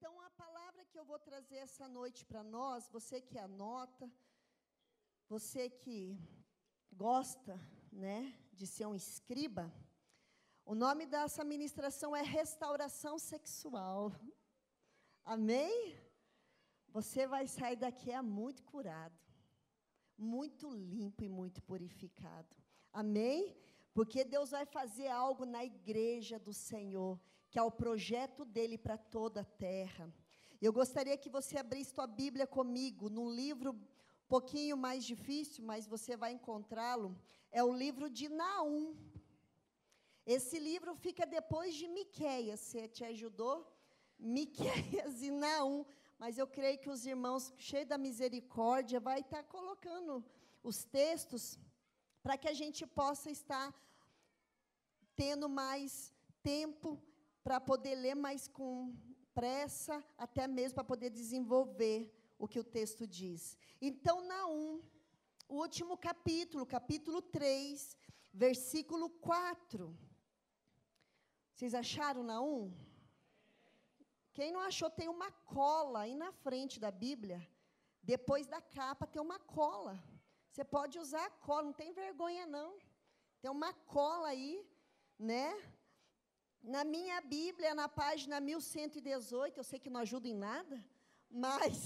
Então, a palavra que eu vou trazer essa noite para nós, você que anota, você que gosta, né, de ser um escriba, o nome dessa ministração é restauração sexual. Amém? Você vai sair daqui muito curado, muito limpo e muito purificado. Amém? Porque Deus vai fazer algo na igreja do Senhor, que é o projeto dele para toda a terra. Eu gostaria que você abrisse sua Bíblia comigo, num livro um pouquinho mais difícil, mas você vai encontrá-lo, é o livro de Naum. Esse livro fica depois de Miqueias, você te ajudou? Miqueias e Naum, mas eu creio que os irmãos, cheios da misericórdia, vai estar colocando os textos para que a gente possa estar tendo mais tempo para poder ler mais com pressa, até mesmo para poder desenvolver o que o texto diz. Então, Naum, o último capítulo, capítulo 3, versículo 4. Vocês acharam Naum? Quem não achou, tem uma cola aí na frente da Bíblia. Depois da capa tem uma cola. Você pode usar a cola, não tem vergonha não. Tem uma cola aí, né? Na minha Bíblia, na página 1118, eu sei que não ajuda em nada, mas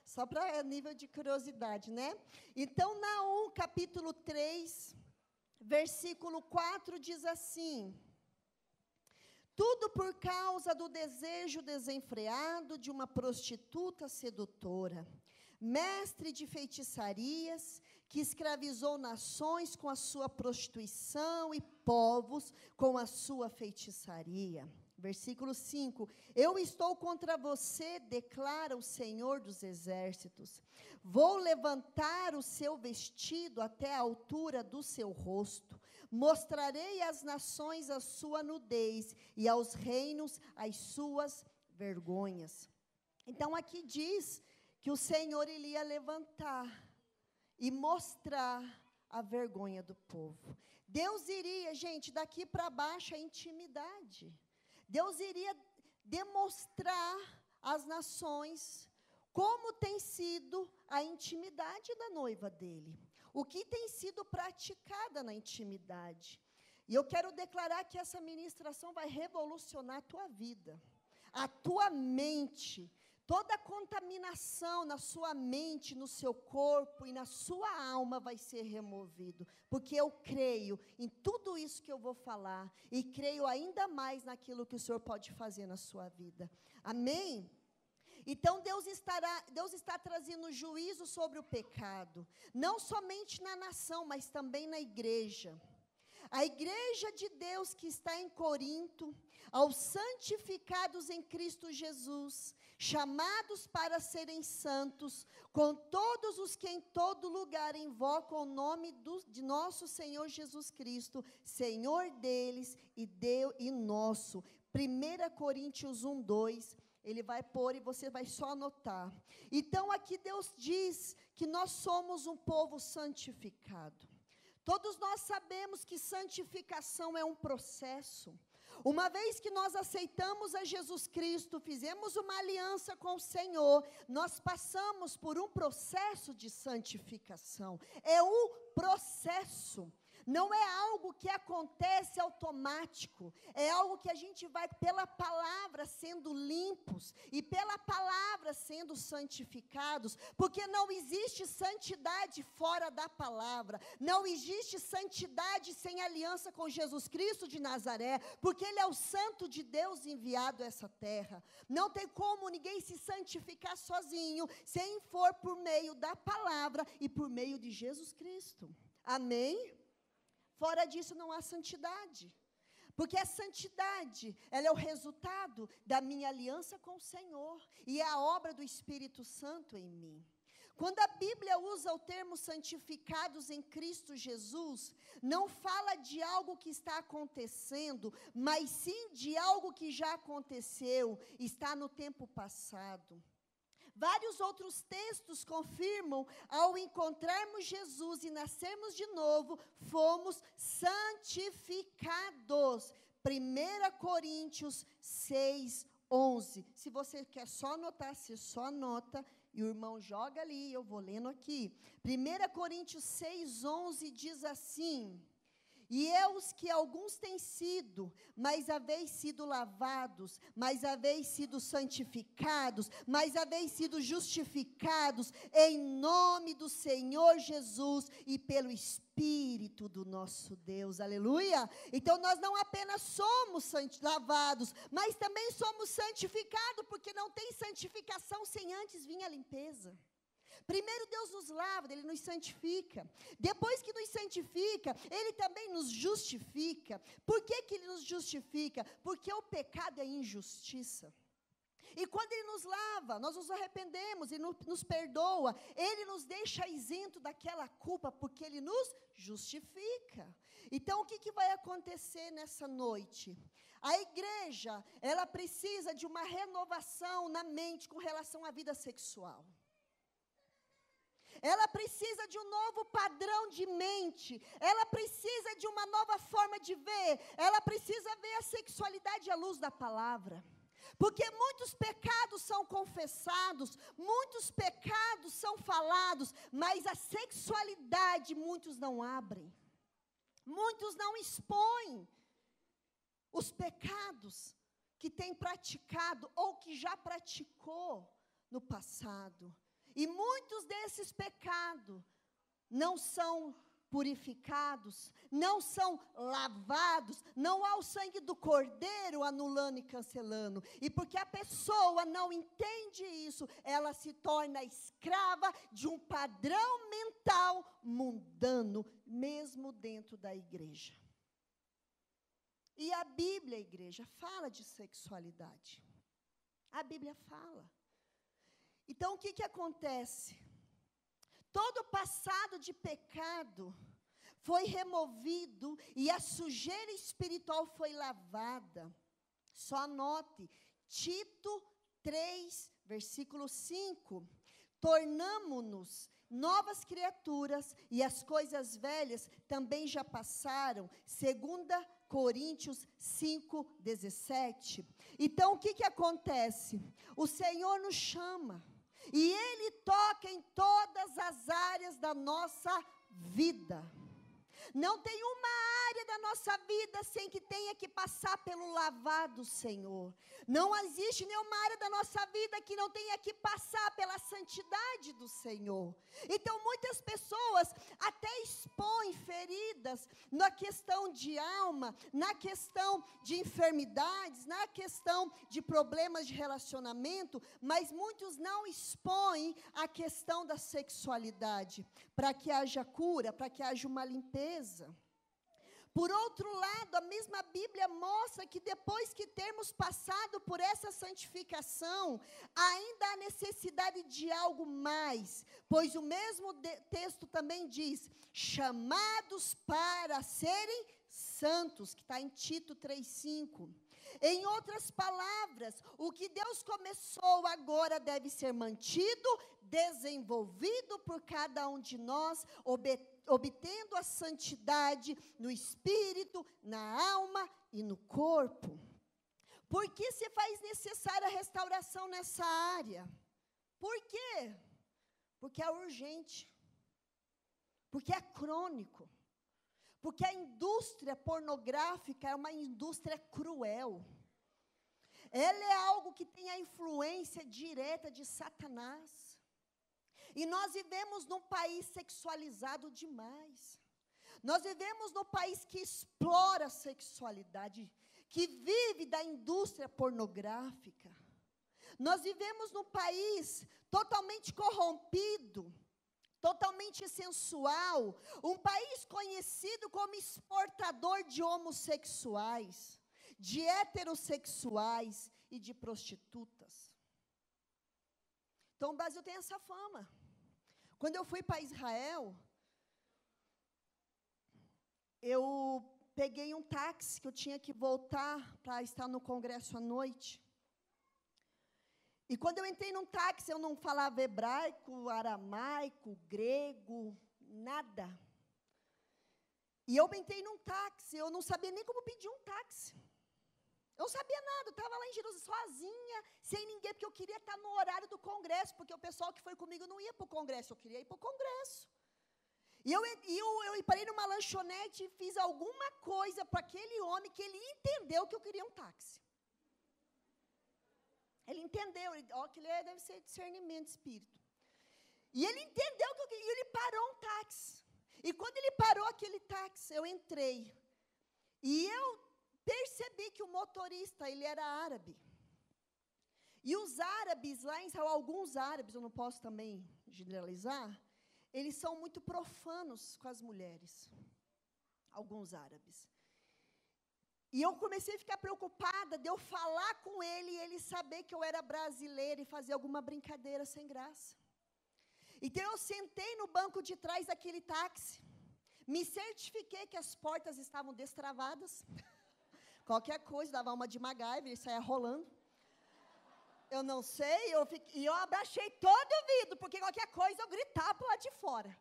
só para nível de curiosidade, né? Então, Naum, capítulo 3, versículo 4, diz assim: tudo por causa do desejo desenfreado de uma prostituta sedutora, mestre de feitiçarias, que escravizou nações com a sua prostituição e povos com a sua feitiçaria. Versículo 5. Eu estou contra você, declara o Senhor dos Exércitos. Vou levantar o seu vestido até a altura do seu rosto. Mostrarei às nações a sua nudez e aos reinos as suas vergonhas. Então, aqui diz que o Senhor ele ia levantar e mostrar a vergonha do povo. Deus iria, gente, daqui para baixo a intimidade. Deus iria demonstrar às nações como tem sido a intimidade da noiva dele. O que tem sido praticada na intimidade. E eu quero declarar que essa ministração vai revolucionar a tua vida, a tua mente. Toda contaminação na sua mente, no seu corpo e na sua alma vai ser removido. Porque eu creio em tudo isso que eu vou falar. E creio ainda mais naquilo que o Senhor pode fazer na sua vida. Amém? Então, Deus está trazendo juízo sobre o pecado. Não somente na nação, mas também na igreja. A igreja de Deus que está em Corinto, aos santificados em Cristo Jesus, chamados para serem santos, com todos os que em todo lugar invocam o nome de nosso Senhor Jesus Cristo, Senhor deles e nosso. 1 Coríntios 1, 2, ele vai pôr e você vai só anotar. Então aqui Deus diz que nós somos um povo santificado. Todos nós sabemos que santificação é um processo. Uma vez que nós aceitamos a Jesus Cristo, fizemos uma aliança com o Senhor, nós passamos por um processo de santificação. É um processo. Não é algo que acontece automático, é algo que a gente vai pela palavra sendo limpos e pela palavra sendo santificados, porque não existe santidade fora da palavra, não existe santidade sem aliança com Jesus Cristo de Nazaré, porque Ele é o Santo de Deus enviado a essa terra. Não tem como ninguém se santificar sozinho, sem for por meio da palavra e por meio de Jesus Cristo. Amém? Fora disso não há santidade, porque a santidade, ela é o resultado da minha aliança com o Senhor, e é a obra do Espírito Santo em mim. Quando a Bíblia usa o termo santificados em Cristo Jesus, não fala de algo que está acontecendo, mas sim de algo que já aconteceu, está no tempo passado. Vários outros textos confirmam, ao encontrarmos Jesus e nascermos de novo, fomos santificados. 1 Coríntios 6, 11. Se você quer só anotar, você só anota, e o irmão joga ali, eu vou lendo aqui. 1 Coríntios 6, 11 diz assim: e os que alguns têm sido, mas haveis sido lavados, mas haveis sido santificados, mas haveis sido justificados, em nome do Senhor Jesus e pelo Espírito do nosso Deus, aleluia. Então nós não apenas somos lavados, mas também somos santificados, porque não tem santificação sem antes vir a limpeza. Primeiro Deus nos lava, Ele nos santifica. Depois que nos santifica, Ele também nos justifica. Por que que Ele nos justifica? Porque o pecado é injustiça. E quando Ele nos lava, nós nos arrependemos, Ele nos perdoa, Ele nos deixa isento daquela culpa, porque Ele nos justifica. Então, o que que vai acontecer nessa noite? A igreja, ela precisa de uma renovação na mente com relação à vida sexual. Ela precisa de um novo padrão de mente, ela precisa de uma nova forma de ver, ela precisa ver a sexualidade à luz da palavra. Porque muitos pecados são confessados, muitos pecados são falados, mas a sexualidade muitos não abrem, muitos não expõem os pecados que têm praticado ou que já praticou no passado. E muitos desses pecados não são purificados, não são lavados, não há o sangue do cordeiro anulando e cancelando. E porque a pessoa não entende isso, ela se torna escrava de um padrão mental mundano, mesmo dentro da igreja. E a Bíblia, igreja, fala de sexualidade. A Bíblia fala. Então, o que que acontece? Todo o passado de pecado foi removido e a sujeira espiritual foi lavada. Só anote, Tito 3, versículo 5. Tornamo-nos novas criaturas e as coisas velhas também já passaram. 2 Coríntios 5, 17. Então, o que que acontece? O Senhor nos chama. E Ele toca em todas as áreas da nossa vida. Não tem uma área da nossa vida sem que tenha que passar pelo lavar do Senhor. Não existe nenhuma área da nossa vida que não tenha que passar pela santidade do Senhor. Então, muitas pessoas até expõem feridas na questão de alma, na questão de enfermidades, na questão de problemas de relacionamento, mas muitos não expõem a questão da sexualidade, para que haja cura, para que haja uma limpeza. Por outro lado, a mesma Bíblia mostra que depois que termos passado por essa santificação, ainda há necessidade de algo mais, pois o mesmo texto também diz, chamados para serem santos, que está em Tito 3,5. Em outras palavras, o que Deus começou agora deve ser mantido, desenvolvido por cada um de nós, obtendo a santidade no espírito, na alma e no corpo. Por que se faz necessária a restauração nessa área? Por quê? Porque é urgente, porque é crônico, porque a indústria pornográfica é uma indústria cruel. Ela é algo que tem a influência direta de Satanás. E nós vivemos num país sexualizado demais. Nós vivemos num país que explora a sexualidade, que vive da indústria pornográfica. Nós vivemos num país totalmente corrompido, totalmente sensual, um país conhecido como exportador de homossexuais, de heterossexuais e de prostitutas. Então o Brasil tem essa fama. Quando eu fui para Israel, eu peguei um táxi que eu tinha que voltar para estar no congresso à noite. E quando eu entrei num táxi, eu não falava hebraico, aramaico, grego, nada. E eu entrei num táxi, eu não sabia nem como pedir um táxi. Eu não sabia nada, eu estava lá em Jerusalém sozinha, sem ninguém, porque eu queria estar no horário do congresso, porque o pessoal que foi comigo não ia para o congresso, eu queria ir para o congresso. E eu parei numa lanchonete e fiz alguma coisa para aquele homem que ele entendeu que eu queria um táxi. Ele entendeu, que ele deve ser discernimento de espírito. E ele entendeu que eu queria, e ele parou um táxi. E quando ele parou aquele táxi, eu entrei. E eu percebi que o motorista, ele era árabe. E os árabes, lá em Israel, alguns árabes, eu não posso também generalizar, eles são muito profanos com as mulheres. Alguns árabes. E eu comecei a ficar preocupada de eu falar com ele e ele saber que eu era brasileira e fazer alguma brincadeira sem graça. Então eu sentei no banco de trás daquele táxi, me certifiquei que as portas estavam destravadas. Qualquer coisa, dava uma de MacGyver, ele saia rolando. Eu não sei, eu abaixei todo o vidro, porque qualquer coisa eu gritava para lá de fora.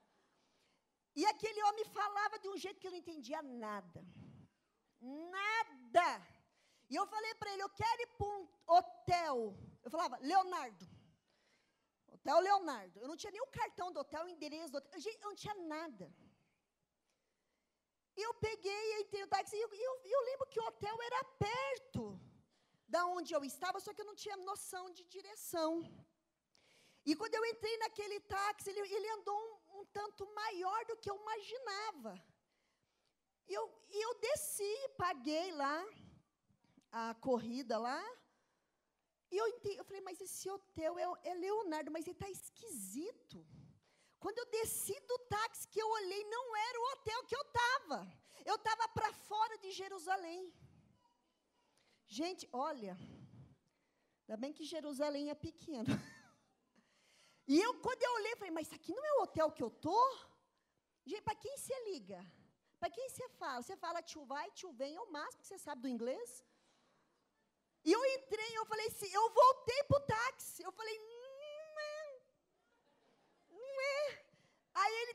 E aquele homem falava de um jeito que eu não entendia nada. Nada. E eu falei para ele, eu quero ir para um hotel. Eu falava, Leonardo. Hotel Leonardo. Eu não tinha nem o cartão do hotel, o endereço do hotel. Eu não tinha nada. E eu peguei, entrei no táxi, e eu lembro que o hotel era perto da onde eu estava, só que eu não tinha noção de direção. E quando eu entrei naquele táxi, ele andou um tanto maior do que eu imaginava. E eu desci, paguei lá, a corrida lá, e eu falei, mas esse hotel é Leonardo, mas ele está esquisito. Quando eu desci do táxi, que eu olhei, não era o hotel que eu estava. Eu estava para fora de Jerusalém. Gente, olha, ainda bem que Jerusalém é pequeno. E quando eu olhei, falei, mas isso aqui não é o hotel que eu estou? Gente, para quem você liga? Para quem você fala? Você fala tio vai, tio vem, é o máximo que você sabe do inglês. E eu entrei, eu falei assim, eu voltei para o táxi. Eu falei, não é. Aí ele,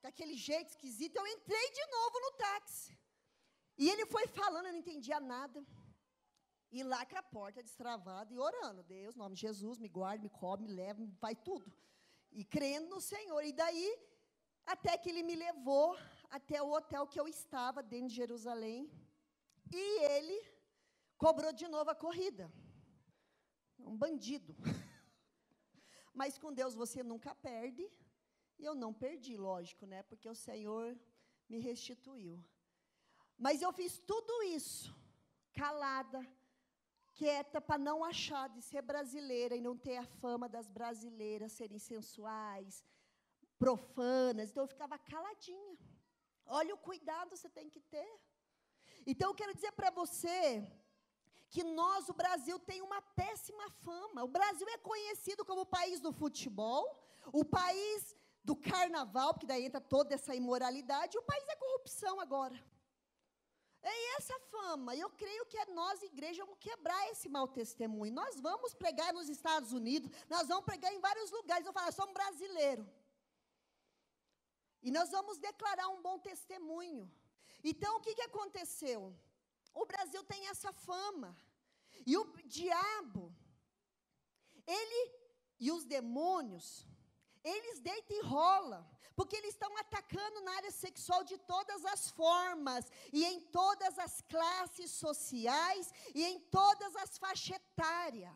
com aquele jeito esquisito, eu entrei de novo no táxi. E ele foi falando, eu não entendia nada. E lá com a porta destravada e orando. Deus, em nome de Jesus, me guarde, me cobre, me leva, vai tudo. E crendo no Senhor. E daí, até que ele me levou até o hotel que eu estava, dentro de Jerusalém. E ele cobrou de novo a corrida. Um bandido. Mas com Deus você nunca perde. E eu não perdi, lógico, né? Porque o Senhor me restituiu. Mas eu fiz tudo isso, calada, quieta, para não achar de ser brasileira e não ter a fama das brasileiras serem sensuais, profanas. Então, eu ficava caladinha. Olha o cuidado que você tem que ter. Então, eu quero dizer para você que nós, o Brasil, tem uma péssima fama. O Brasil é conhecido como o país do futebol, o país do carnaval, porque daí entra toda essa imoralidade, e o país da corrupção agora. É essa fama. Eu creio que nós, igreja, vamos quebrar esse mau testemunho. Nós vamos pregar nos Estados Unidos, nós vamos pregar em vários lugares, vamos falar, somos brasileiros. E nós vamos declarar um bom testemunho. Então, o que aconteceu? O Brasil tem essa fama. E o diabo, ele e os demônios, eles deitam e rolam, porque eles estão atacando na área sexual de todas as formas, e em todas as classes sociais, e em todas as faixas etárias.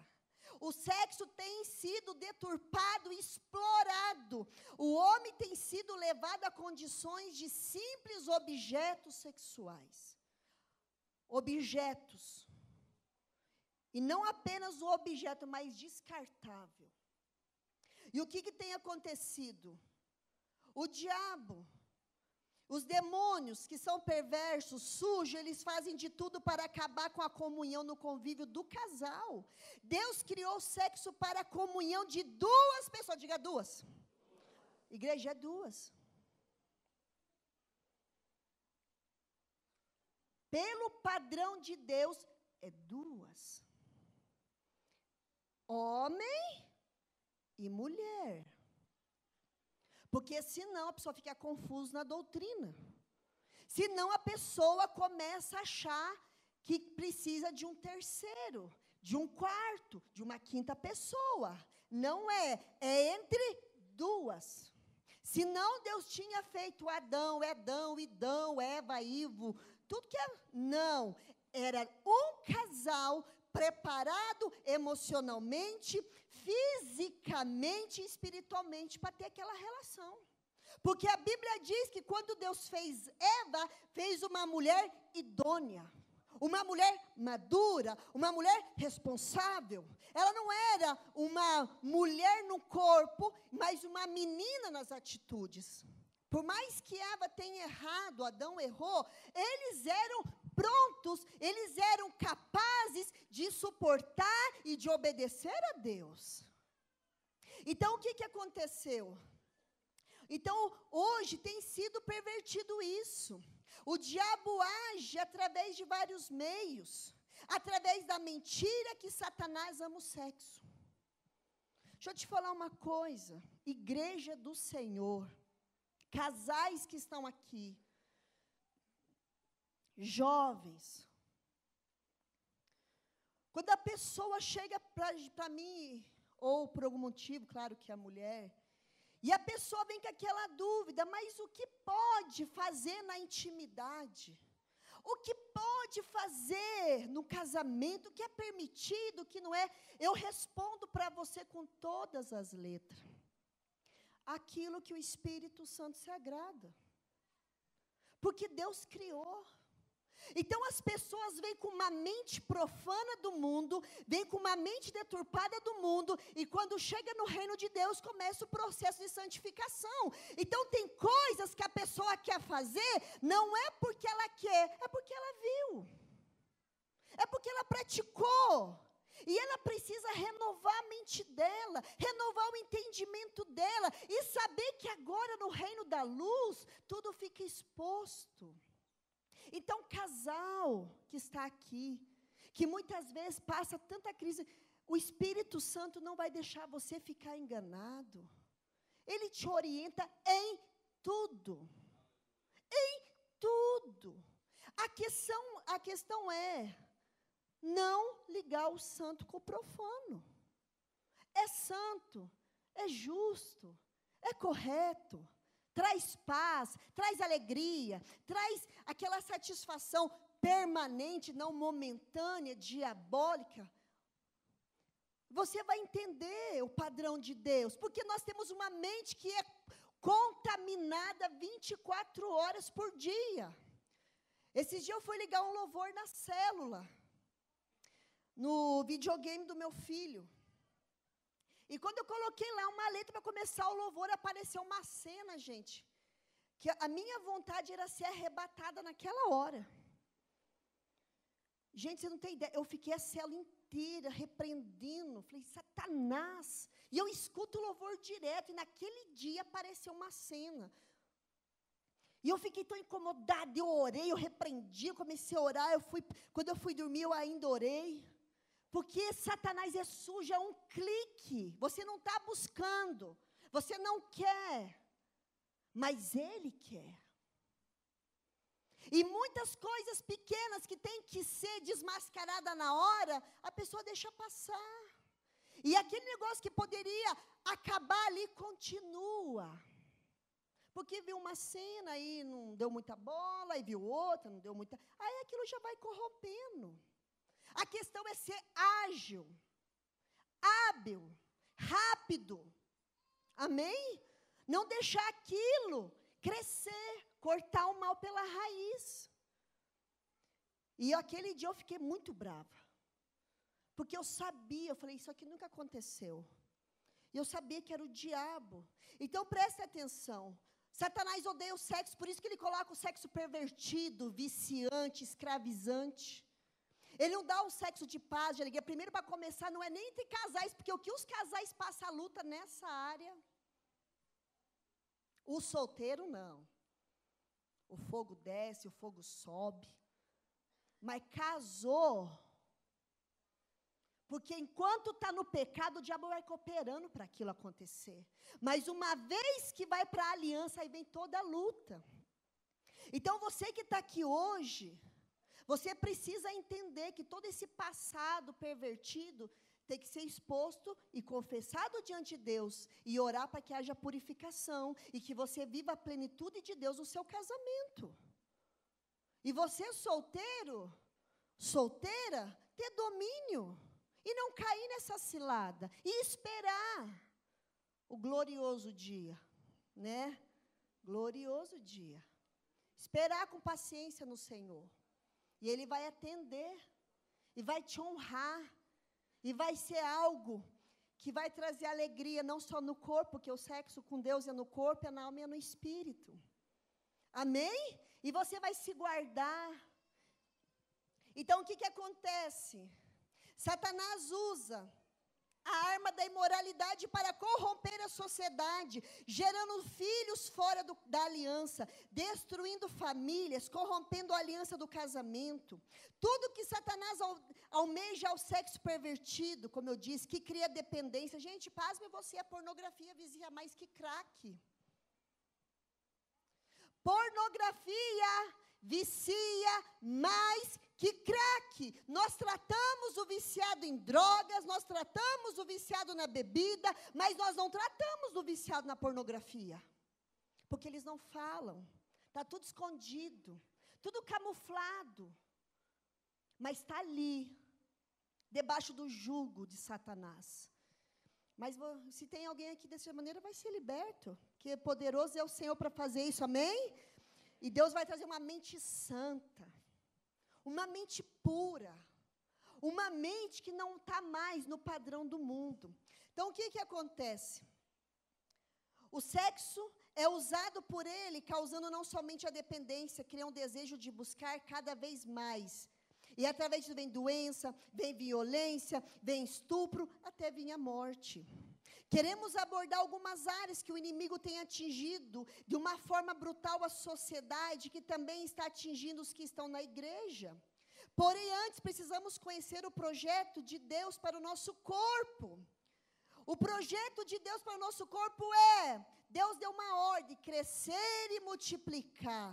O sexo tem sido deturpado, explorado. O homem tem sido levado a condições de simples objetos sexuais. Objetos. E não apenas o objeto, mas descartável. E o que tem acontecido? O diabo, os demônios que são perversos, sujos, eles fazem de tudo para acabar com a comunhão no convívio do casal. Deus criou o sexo para a comunhão de duas pessoas. Diga duas. Igreja é duas. Pelo padrão de Deus, é duas. Homem e mulher. Porque senão a pessoa fica confusa na doutrina. Senão a pessoa começa a achar que precisa de um terceiro, de um quarto, de uma quinta pessoa. Não é entre duas. Senão Deus tinha feito Adão, Edão, Idão, Eva, Ivo, tudo que é. Não, era um casal preparado emocionalmente, fisicamente e espiritualmente para ter aquela relação. Porque a Bíblia diz que quando Deus fez Eva, fez uma mulher idônea, uma mulher madura, uma mulher responsável. Ela não era uma mulher no corpo, mas uma menina nas atitudes. Por mais que Eva tenha errado, Adão errou, eles eram prontos, eles eram capazes de suportar e de obedecer a Deus. Então, o que aconteceu? Então, hoje tem sido pervertido isso. O diabo age através de vários meios. Através da mentira que Satanás ama o sexo. Deixa eu te falar uma coisa. Igreja do Senhor, casais que estão aqui, jovens. Quando a pessoa chega para mim, ou por algum motivo, claro que é a mulher, e a pessoa vem com aquela dúvida, mas o que pode fazer na intimidade? O que pode fazer no casamento? O que é permitido, o que não é? Eu respondo para você com todas as letras. Aquilo que o Espírito Santo se agrada. Porque Deus criou. Então as pessoas vêm com uma mente profana do mundo, vêm com uma mente deturpada do mundo, e quando chega no reino de Deus, começa o processo de santificação. Então tem coisas que a pessoa quer fazer, não é porque ela quer, é porque ela viu. É porque ela praticou. E ela precisa renovar a mente dela, renovar o entendimento dela, e saber que agora no reino da luz, tudo fica exposto. Então, casal que está aqui, que muitas vezes passa tanta crise, o Espírito Santo não vai deixar você ficar enganado. Ele te orienta em tudo. Em tudo. A questão é não ligar o santo com o profano. É santo, é justo, é correto. Traz paz, traz alegria, traz aquela satisfação permanente, não momentânea, diabólica. Você vai entender o padrão de Deus, porque nós temos uma mente que é contaminada 24 horas por dia. Esses dias eu fui ligar um louvor na célula, no videogame do meu filho. E quando eu coloquei lá uma letra para começar o louvor, apareceu uma cena, gente, que a minha vontade era ser arrebatada naquela hora. Gente, você não tem ideia, eu fiquei a célula inteira repreendendo, falei, Satanás, e eu escuto o louvor direto, e naquele dia apareceu uma cena. E eu fiquei tão incomodada, eu orei, eu repreendi, eu comecei a orar, quando eu fui dormir, eu ainda orei. Porque Satanás é sujo, é um clique. Você não está buscando. Você não quer. Mas ele quer. E muitas coisas pequenas que tem que ser desmascarada na hora, a pessoa deixa passar. E aquele negócio que poderia acabar ali, continua. Porque viu uma cena e não deu muita bola, aí viu outra, não deu muita. Aí aquilo já vai corrompendo. A questão é ser ágil, hábil, rápido. Amém? Não deixar aquilo crescer, cortar o mal pela raiz. E aquele dia eu fiquei muito brava. Porque eu sabia, eu falei, isso aqui nunca aconteceu. E eu sabia que era o diabo. Então preste atenção. Satanás odeia o sexo, por isso que ele coloca o sexo pervertido, viciante, escravizante. Ele não dá um sexo de paz, de alegria. Primeiro, para começar, não é nem entre casais, porque o que os casais passam a luta nessa área, o solteiro não. O fogo desce, o fogo sobe. Mas casou, porque enquanto está no pecado, o diabo vai cooperando para aquilo acontecer. Mas uma vez que vai para a aliança, aí vem toda a luta. Então, você que está aqui hoje, Você precisa entender que todo esse passado pervertido tem que ser exposto e confessado diante de Deus e orar para que haja purificação e que você viva a plenitude de Deus no seu casamento. E você solteiro, solteira, ter domínio e não cair nessa cilada e esperar o glorioso dia, né? Glorioso dia. Esperar com paciência no Senhor. E Ele vai atender e vai te honrar. E vai ser algo que vai trazer alegria, não só no corpo, porque o sexo com Deus é no corpo, é na alma e é no espírito. Amém? E você vai se guardar. Então, o que acontece? Satanás usa a arma da imoralidade para corromper a sociedade, gerando filhos fora da aliança, destruindo famílias, corrompendo a aliança do casamento. Tudo que Satanás almeja ao sexo pervertido, como eu disse, que cria dependência. Gente, pasme você, a pornografia vicia mais que crack. Pornografia vicia mais que crack. Nós tratamos o viciado em drogas, nós tratamos o viciado na bebida, mas nós não tratamos o viciado na pornografia. Porque eles não falam. Está tudo escondido, tudo camuflado. Mas está ali, debaixo do jugo de Satanás. Mas se tem alguém aqui dessa maneira, vai ser liberto. Porque poderoso é o Senhor para fazer isso, amém? E Deus vai trazer uma mente santa, uma mente pura, uma mente que não está mais no padrão do mundo. Então, o que acontece? O sexo é usado por ele, causando não somente a dependência, cria um desejo de buscar cada vez mais. E através disso vem doença, vem violência, vem estupro, até vir a morte. Queremos abordar algumas áreas que o inimigo tem atingido de uma forma brutal a sociedade, que também está atingindo os que estão na igreja. Porém, antes precisamos conhecer o projeto de Deus para o nosso corpo. O projeto de Deus para o nosso corpo Deus deu uma ordem, crescer e multiplicar.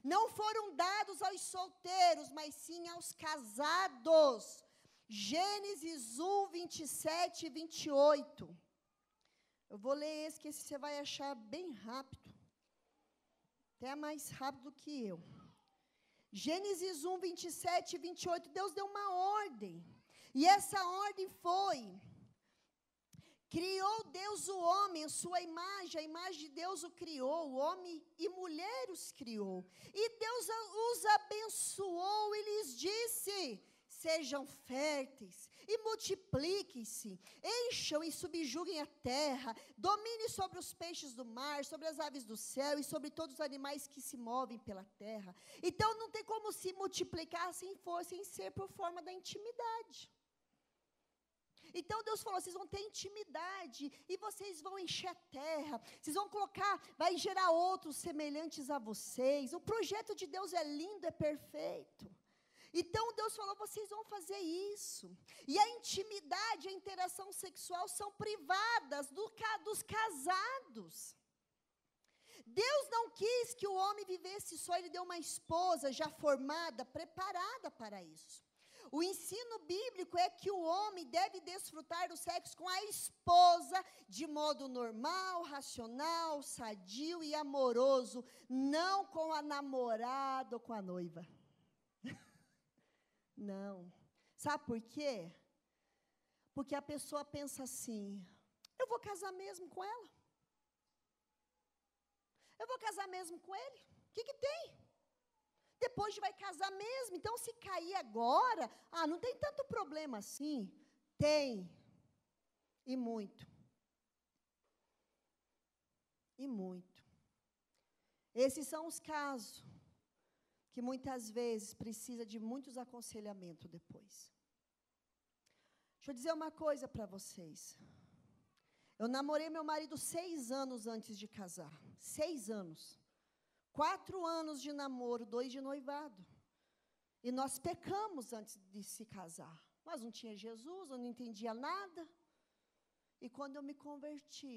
Não foram dados aos solteiros, mas sim aos casados. Gênesis 1, 27 e 28. Eu vou ler esse, que esse você vai achar bem rápido. Até mais rápido que eu. Gênesis 1, 27 e 28. Deus deu uma ordem. E essa ordem foi: criou Deus o homem, a sua imagem, a imagem de Deus o criou, o homem e mulher os criou. E Deus os abençoou e lhes disse: sejam férteis e multipliquem-se, encham e subjuguem a terra, domine sobre os peixes do mar, sobre as aves do céu e sobre todos os animais que se movem pela terra. Então não tem como se multiplicar sem ser por forma da intimidade. Então Deus falou: vocês vão ter intimidade e vocês vão encher a terra, vocês vão colocar, vai gerar outros semelhantes a vocês. O projeto de Deus é lindo, é perfeito. Então Deus falou: vocês vão fazer isso. E a intimidade, a interação sexual são privadas dos casados. Deus não quis que o homem vivesse só, Ele deu uma esposa já formada, preparada para isso. O ensino bíblico é que o homem deve desfrutar do sexo com a esposa de modo normal, racional, sadio e amoroso, não com a namorada ou com a noiva. Não. Sabe por quê? Porque a pessoa pensa assim: eu vou casar mesmo com ela? Eu vou casar mesmo com ele? O que tem? Depois vai casar mesmo, então se cair agora, não tem tanto problema assim. Tem, e muito. E muito. Esses são os casos que muitas vezes precisa de muitos aconselhamentos depois. Deixa eu dizer uma coisa para vocês. Eu namorei meu marido 6 anos antes de casar. 6 anos. 4 anos de namoro, 2 de noivado. E nós pecamos antes de se casar. Nós não tinha Jesus, eu não entendia nada. E quando eu me converti,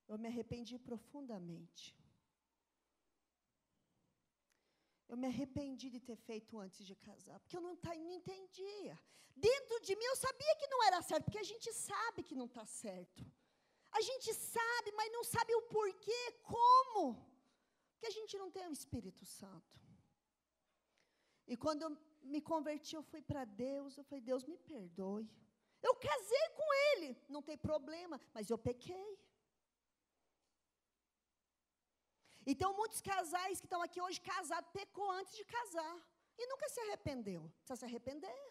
eu me arrependi profundamente. Eu me arrependi de ter feito antes de casar, porque eu não entendia. Dentro de mim eu sabia que não era certo, porque a gente sabe que não está certo. A gente sabe, mas não sabe o porquê, como. Porque a gente não tem o Espírito Santo. E quando eu me converti, eu fui para Deus, eu falei, Deus me perdoe. Eu casei com Ele, não tem problema, mas eu pequei. Então, muitos casais que estão aqui hoje casados, pecou antes de casar. E nunca se arrependeu. Precisa se arrepender.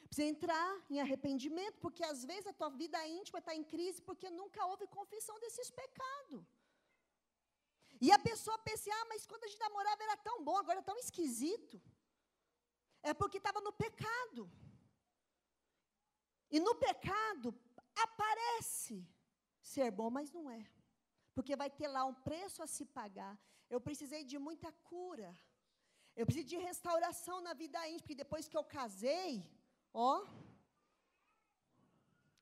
Precisa entrar em arrependimento, porque às vezes a tua vida íntima está em crise, porque nunca houve confissão desses pecados. E a pessoa pensa, mas quando a gente namorava era tão bom, agora é tão esquisito. É porque estava no pecado. E no pecado aparece ser bom, mas não é. Porque vai ter lá um preço a se pagar. Eu precisei de muita cura. Eu precisei de restauração na vida íntima, porque depois que eu casei,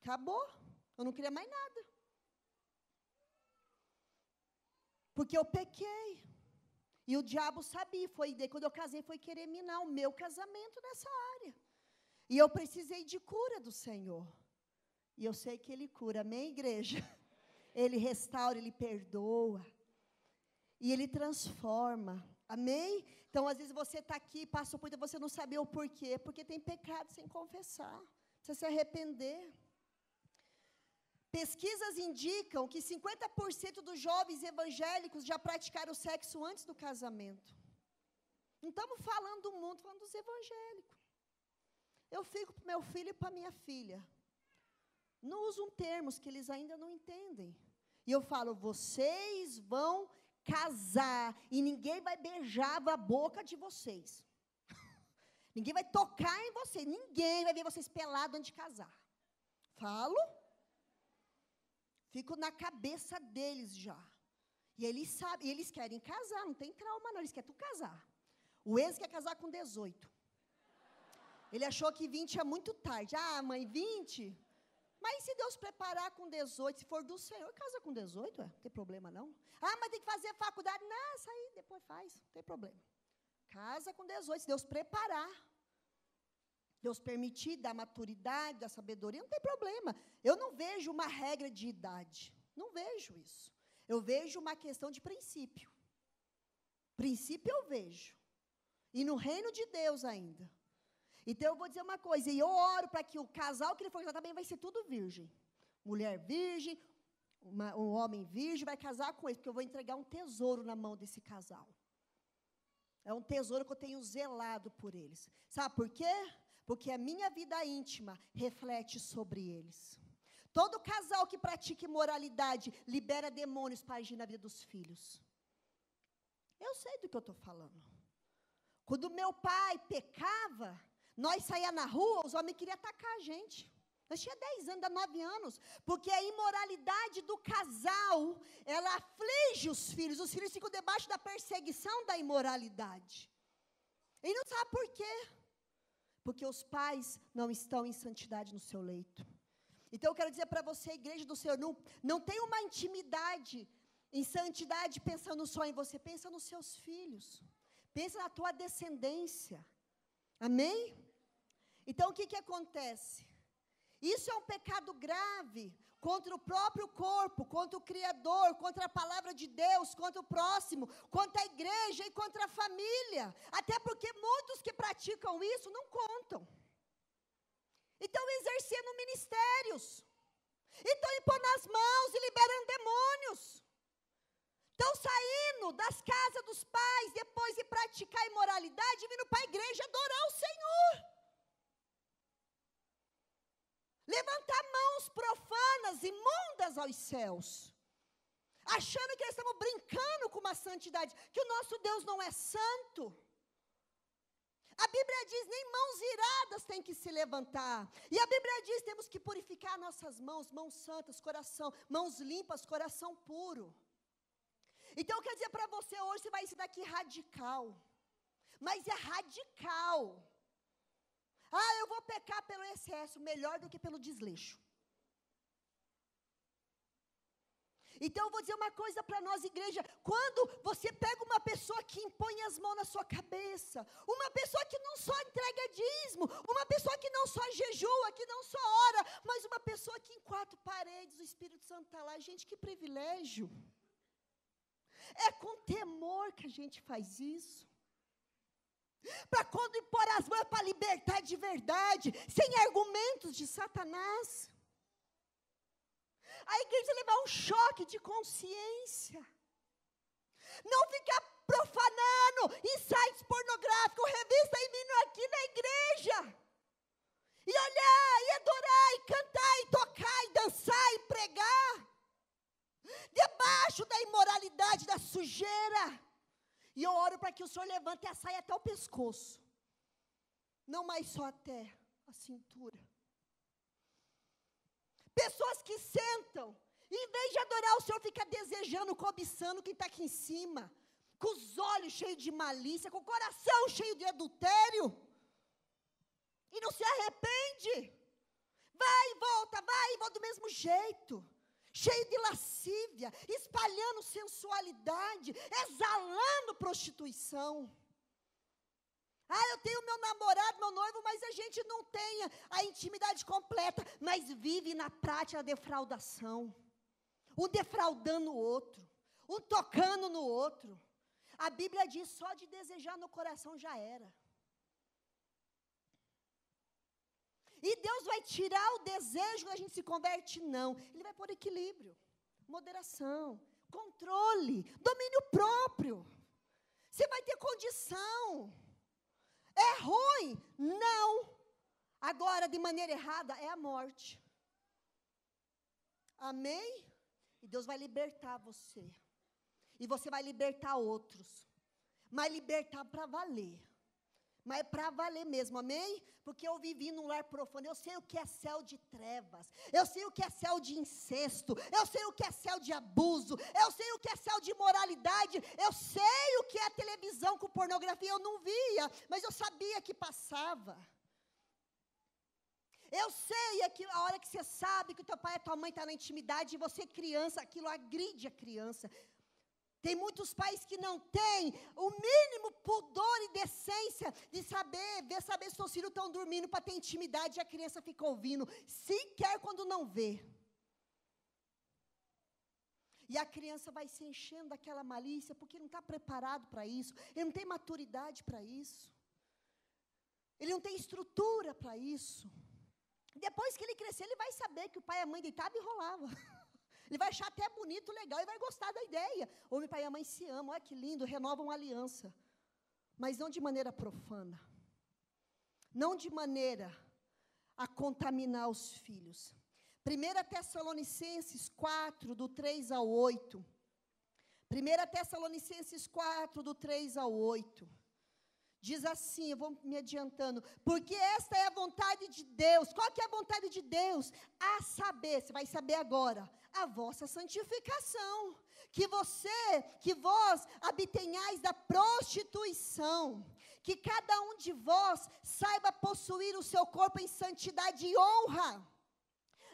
acabou. Eu não queria mais nada. Porque eu pequei. E o diabo sabia, quando eu casei, foi querer minar o meu casamento nessa área. E eu precisei de cura do Senhor. E eu sei que Ele cura, amém, igreja? Ele restaura, Ele perdoa. E Ele transforma, amém? Então, às vezes você está aqui, passou por isso, você não sabia o porquê, porque tem pecado sem confessar. Precisa se arrepender. Pesquisas indicam que 50% dos jovens evangélicos já praticaram sexo antes do casamento. Não estamos falando do mundo, falando dos evangélicos. Eu fico para o meu filho e para a minha filha. Não usam termos que eles ainda não entendem. E eu falo, vocês vão casar e ninguém vai beijar a boca de vocês. Ninguém vai tocar em vocês. Ninguém vai ver vocês pelados antes de casar. Falo. Fico na cabeça deles já. E eles sabem, eles querem casar, não tem trauma não, eles querem tu casar. O ex quer casar com 18. Ele achou que 20 é muito tarde. Mãe, 20? Mas se Deus preparar com 18, se for do Senhor, casa com 18, não tem problema não. Mas tem que fazer faculdade. Não, isso aí depois faz, não tem problema. Casa com 18, se Deus preparar. Deus permitir, da maturidade, da sabedoria, não tem problema. Eu não vejo uma regra de idade. Não vejo isso. Eu vejo uma questão de princípio. Princípio eu vejo. E no reino de Deus ainda. Então eu vou dizer uma coisa, e eu oro para que o casal que ele for casar também vai ser tudo virgem. Mulher virgem, um homem virgem vai casar com ele, porque eu vou entregar um tesouro na mão desse casal. É um tesouro que eu tenho zelado por eles. Sabe por quê? Porque a minha vida íntima reflete sobre eles. Todo casal que pratica imoralidade libera demônios para agir na vida dos filhos. Eu sei do que eu estou falando. Quando meu pai pecava, nós saíamos na rua, os homens queriam atacar a gente. Eu tinha 10 anos, 9 anos, porque a imoralidade do casal, ela aflige os filhos ficam debaixo da perseguição da imoralidade. E não sabe por quê? Porque os pais não estão em santidade no seu leito. Então eu quero dizer para você, igreja do Senhor, não tem uma intimidade em santidade pensando só em você, pensa nos seus filhos, pensa na tua descendência, amém? Então o que acontece? Isso é um pecado grave contra o próprio corpo, contra o Criador, contra a palavra de Deus, contra o próximo, contra a igreja e contra a família. Até porque muitos que praticam isso não contam. Estão exercendo ministérios. Estão impondo as mãos e liberando demônios. Estão saindo das casas dos pais depois de praticar imoralidade e vindo para a igreja adorar o Senhor. Levantar mãos profanas, imundas aos céus. Achando que eles estão brincando com uma santidade, que o nosso Deus não é santo. A Bíblia diz, nem mãos iradas têm que se levantar. E a Bíblia diz, temos que purificar nossas mãos, mãos santas, coração, mãos limpas, coração puro. Então eu quero dizer para você hoje, você vai ser daqui radical. Mas é radical. Eu vou pecar pelo excesso, melhor do que pelo desleixo. Então, eu vou dizer uma coisa para nós, igreja. Quando você pega uma pessoa que impõe as mãos na sua cabeça, uma pessoa que não só entrega dízimo, uma pessoa que não só jejua, que não só ora, mas uma pessoa que em 4 paredes, o Espírito Santo está lá. Gente, que privilégio. É com temor que a gente faz isso. Para quando impor as mãos, para libertar de verdade, sem argumentos de Satanás. A igreja levar um choque de consciência. Não ficar profanando em sites pornográficos, revista e menino aqui na igreja. E olhar, e adorar, e cantar, e tocar, e dançar, e pregar. Debaixo da imoralidade, da sujeira. E eu oro para que o Senhor levante a saia até o pescoço. Não mais só até a cintura. Pessoas que sentam, em vez de adorar o Senhor, fica desejando, cobiçando quem está aqui em cima. Com os olhos cheios de malícia, com o coração cheio de adultério. E não se arrepende. Vai e volta do mesmo jeito. Cheio de lascívia, espalhando sensualidade, exalando prostituição. Ah, eu tenho meu namorado, meu noivo, mas a gente não tem a intimidade completa, mas vive na prática da defraudação. Um defraudando o outro, um tocando no outro. A Bíblia diz, só de desejar no coração já era. E Deus vai tirar o desejo quando a gente se converte? Não. Ele vai pôr equilíbrio, moderação, controle, domínio próprio. Você vai ter condição. É ruim? Não. Agora, de maneira errada, é a morte. Amém? E Deus vai libertar você. E você vai libertar outros. Mas libertar para valer. Mas para valer mesmo, amém? Porque eu vivi num lar profano, eu sei o que é céu de trevas, eu sei o que é céu de incesto, eu sei o que é céu de abuso, eu sei o que é céu de imoralidade, eu sei o que é televisão com pornografia, eu não via, mas eu sabia que passava. Eu sei que a hora que você sabe que o teu pai e a tua mãe estão na intimidade, e você criança, aquilo agride a criança. Tem muitos pais que não têm o mínimo pudor e decência de saber se seus filhos estão dormindo para ter intimidade e a criança fica ouvindo, sequer quando não vê. E a criança vai se enchendo daquela malícia, porque não está preparado para isso, ele não tem maturidade para isso, ele não tem estrutura para isso. Depois que ele crescer, ele vai saber que o pai e a mãe deitavam e rolavam. Ele vai achar até bonito, legal, e vai gostar da ideia. O pai e a mãe se amam, olha que lindo, renovam a aliança. Mas não de maneira profana. Não de maneira a contaminar os filhos. 1 Tessalonicenses 4, do 3 ao 8. 1 Tessalonicenses 4, do 3 ao 8. Diz assim, eu vou me adiantando, porque esta é a vontade de Deus. Qual que é a vontade de Deus? A saber, você vai saber agora, a vossa santificação. Que vós abstenhais da prostituição. Que cada um de vós saiba possuir o seu corpo em santidade e honra.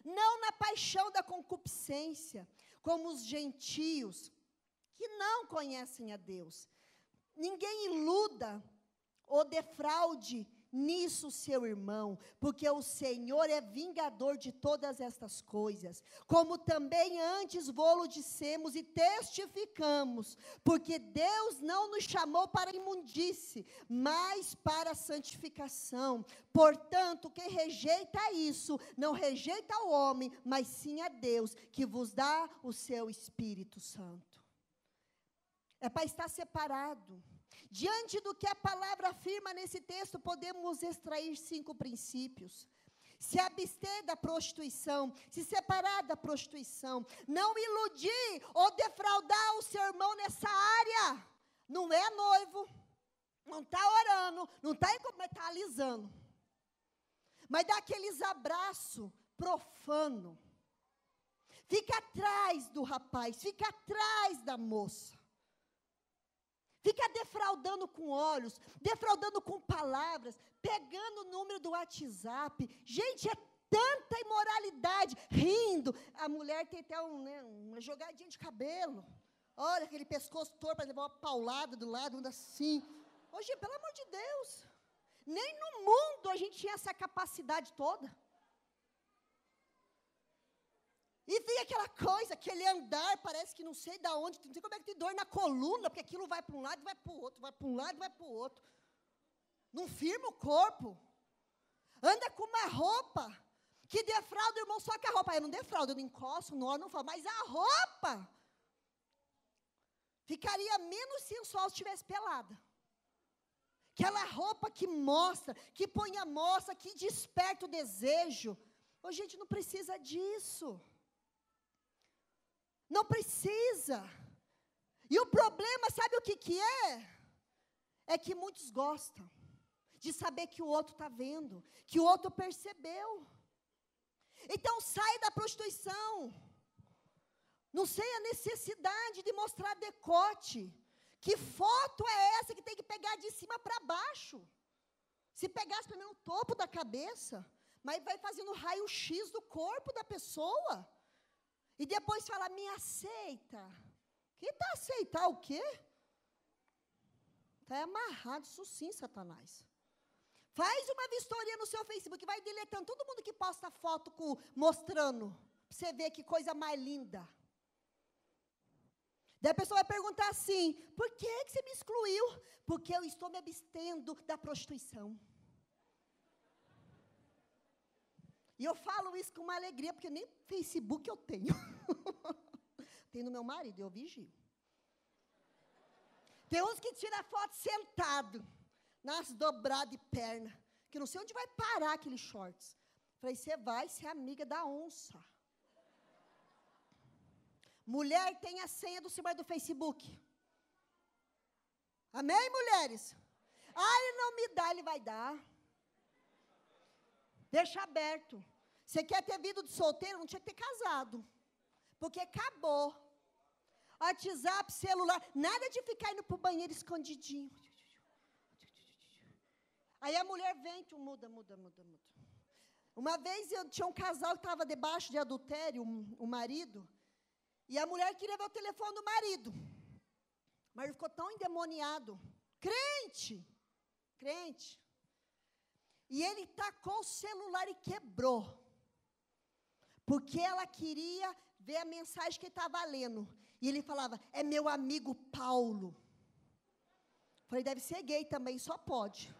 Não na paixão da concupiscência, como os gentios, que não conhecem a Deus. Ninguém iluda ou defraude nisso seu irmão, porque o Senhor é vingador de todas estas coisas, como também antes vô-lo dissemos e testificamos, porque Deus não nos chamou para imundície, mas para santificação. Portanto, quem rejeita isso, não rejeita o homem, mas sim a Deus, que vos dá o seu Espírito Santo. É para estar separado. Diante do que a palavra afirma nesse texto, podemos extrair 5 princípios. Se abster da prostituição, se separar da prostituição, não iludir ou defraudar o seu irmão nessa área. Não é noivo, não está orando, não está alisando. Mas dá aqueles abraços profanos. Fica atrás do rapaz, fica atrás da moça. Fica defraudando com olhos, defraudando com palavras, pegando o número do WhatsApp. Gente, é tanta imoralidade, rindo. A mulher tem até uma jogadinha de cabelo. Olha, aquele pescoço torto para levar uma paulada do lado, anda assim. Hoje, pelo amor de Deus, nem no mundo a gente tinha essa capacidade toda. E vem aquela coisa, aquele andar, parece que não sei de onde, não sei como é que tem dor na coluna, porque aquilo vai para um lado e vai para o outro, vai para um lado e vai para o outro. Não firma o corpo. Anda com uma roupa que defrauda o irmão, só que a roupa, eu não defraudo, eu não encosto, não falo, mas a roupa ficaria menos sensual se estivesse pelada. Aquela roupa que mostra, que põe a mostra, que desperta o desejo. Ô, gente, não precisa disso. Não precisa. E o problema, sabe o que é? É que muitos gostam de saber que o outro está vendo, que o outro percebeu. Então, sai da prostituição. Não sei a necessidade de mostrar decote. Que foto é essa que tem que pegar de cima para baixo? Se pegasse primeiro no topo da cabeça, mas vai fazendo raio-x do corpo da pessoa. E depois fala, me aceita. Que está aceitar o quê? Está amarrado, isso sim, Satanás. Faz uma vistoria no seu Facebook, vai deletando todo mundo que posta foto mostrando, para você ver que coisa mais linda. Daí a pessoa vai perguntar assim, por que você me excluiu? Porque eu estou me abstendo da prostituição. E eu falo isso com uma alegria, porque nem Facebook eu tenho. Tenho no meu marido, eu vigio. Tem uns que tiram foto sentado, nas dobradas de perna, que não sei onde vai parar aqueles shorts. Falei, você vai ser amiga da onça. Mulher tem a senha do celular do Facebook. Amém, mulheres? Ah, ele não me dá, ele vai dar. Deixa aberto. Você quer ter vida de solteiro, não tinha que ter casado. Porque acabou. WhatsApp, celular, nada de ficar indo para o banheiro escondidinho. Aí a mulher vem, muda. Uma vez eu tinha um casal que estava debaixo de adultério, o marido, e a mulher queria ver o telefone do marido. Mas ele ficou tão endemoniado. Crente. E ele tacou o celular e quebrou. Porque ela queria ver a mensagem que ele estava lendo. E ele falava, é meu amigo Paulo. Falei, deve ser gay também, só pode.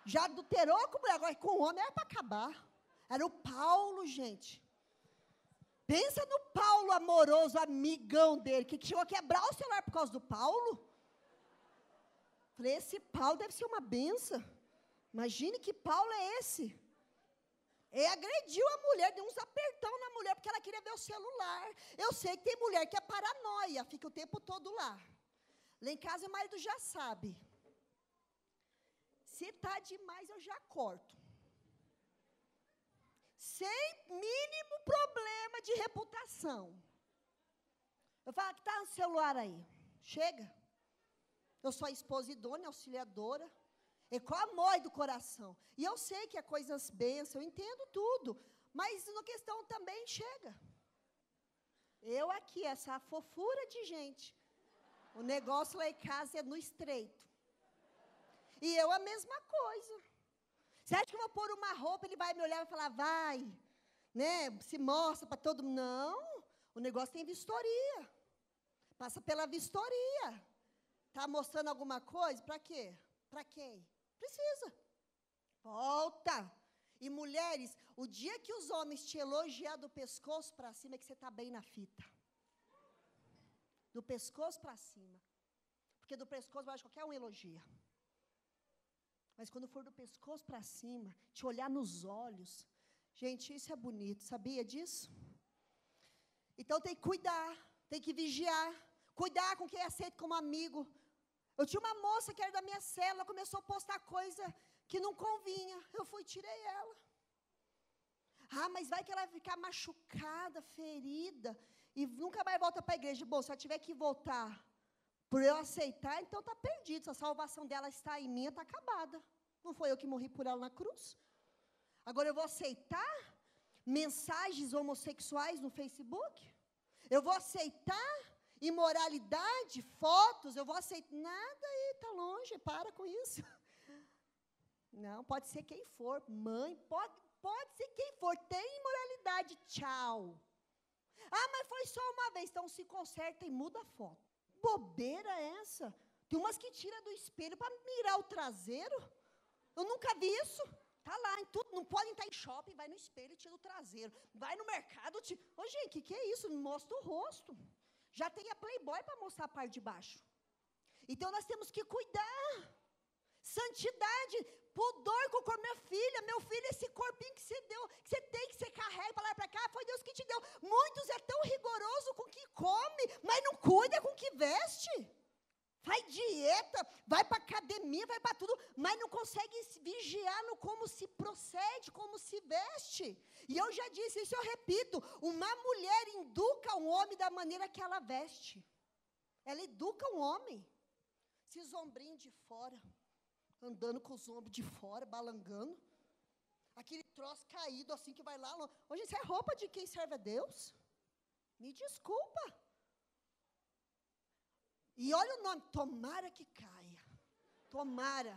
Já adulterou com mulher, agora com o homem era para acabar. Era o Paulo, gente. Pensa no Paulo amoroso, amigão dele, que chegou a quebrar o celular por causa do Paulo. Falei, esse Paulo deve ser uma benção. Imagine que Paulo é esse. Ele agrediu a mulher, deu uns apertão na mulher, porque ela queria ver o celular. Eu sei que tem mulher que é paranoia, fica o tempo todo lá. Lá em casa o marido já sabe. Se está demais, eu já corto. Sem mínimo problema de reputação. Eu falo, que está no celular aí? Chega. Eu sou a esposa idônea, auxiliadora. É com amor do coração. E eu sei que é coisas bênçãos, eu entendo tudo. Mas na questão também chega. Eu aqui, essa fofura de gente. O negócio lá em casa é no estreito. E eu a mesma coisa. Você acha que eu vou pôr uma roupa, ele vai me olhar e falar, vai, né, se mostra para todo mundo. Não, o negócio tem vistoria. Passa pela vistoria. Está mostrando alguma coisa? Para quê? Para quem? Precisa. Volta. E mulheres, o dia que os homens te elogiar do pescoço para cima, é que você está bem na fita. Do pescoço para cima. Porque do pescoço, eu acho que qualquer um elogia. Mas quando for do pescoço para cima, te olhar nos olhos, gente, isso é bonito, sabia disso? Então tem que cuidar, tem que vigiar, cuidar com quem aceita como amigo. Eu tinha uma moça que era da minha célula, começou a postar coisa que não convinha, eu fui e tirei ela. Ah, mas vai que ela vai ficar machucada, ferida, e nunca mais volta para a igreja. Bom, se ela tiver que voltar por eu aceitar, então está perdido. Se a salvação dela está em mim, está acabada. Não foi eu que morri por ela na cruz? Agora eu vou aceitar? mensagens homossexuais no Facebook? Eu vou aceitar imoralidade, fotos, eu vou aceitar nada aí, está longe, para com isso. Não, pode ser quem for, mãe, pode ser quem for, tem imoralidade, tchau. Ah, mas foi só uma vez, então se conserta e muda a foto. Bobeira essa? Tem umas que tira do espelho para mirar o traseiro. Eu nunca vi isso. Está lá, em tudo, não podem estar em shopping, vai no espelho e tira o traseiro. Vai no mercado, Ô, gente, que é isso? Mostra o rosto. Já tem a Playboy para mostrar a parte de baixo. Então, nós temos que cuidar. Santidade, pudor com o corpo. Meu filho, esse corpinho que você deu, que você tem, que você carrega para lá e para cá, foi Deus que te deu. Muitos é tão rigoroso com o que come, mas não cuida com o que veste. Faz dieta, vai para academia, vai para tudo, mas não consegue vigiar no como se procede, como se veste. E eu já disse, isso eu repito, uma mulher educa um homem da maneira que ela veste. Ela educa um homem. Esses ombrinhos de fora, andando com os ombros de fora, balangando. Aquele troço caído assim que vai lá. Hoje isso é roupa de quem serve a Deus? Me desculpa. E olha o nome, tomara que caia. Tomara.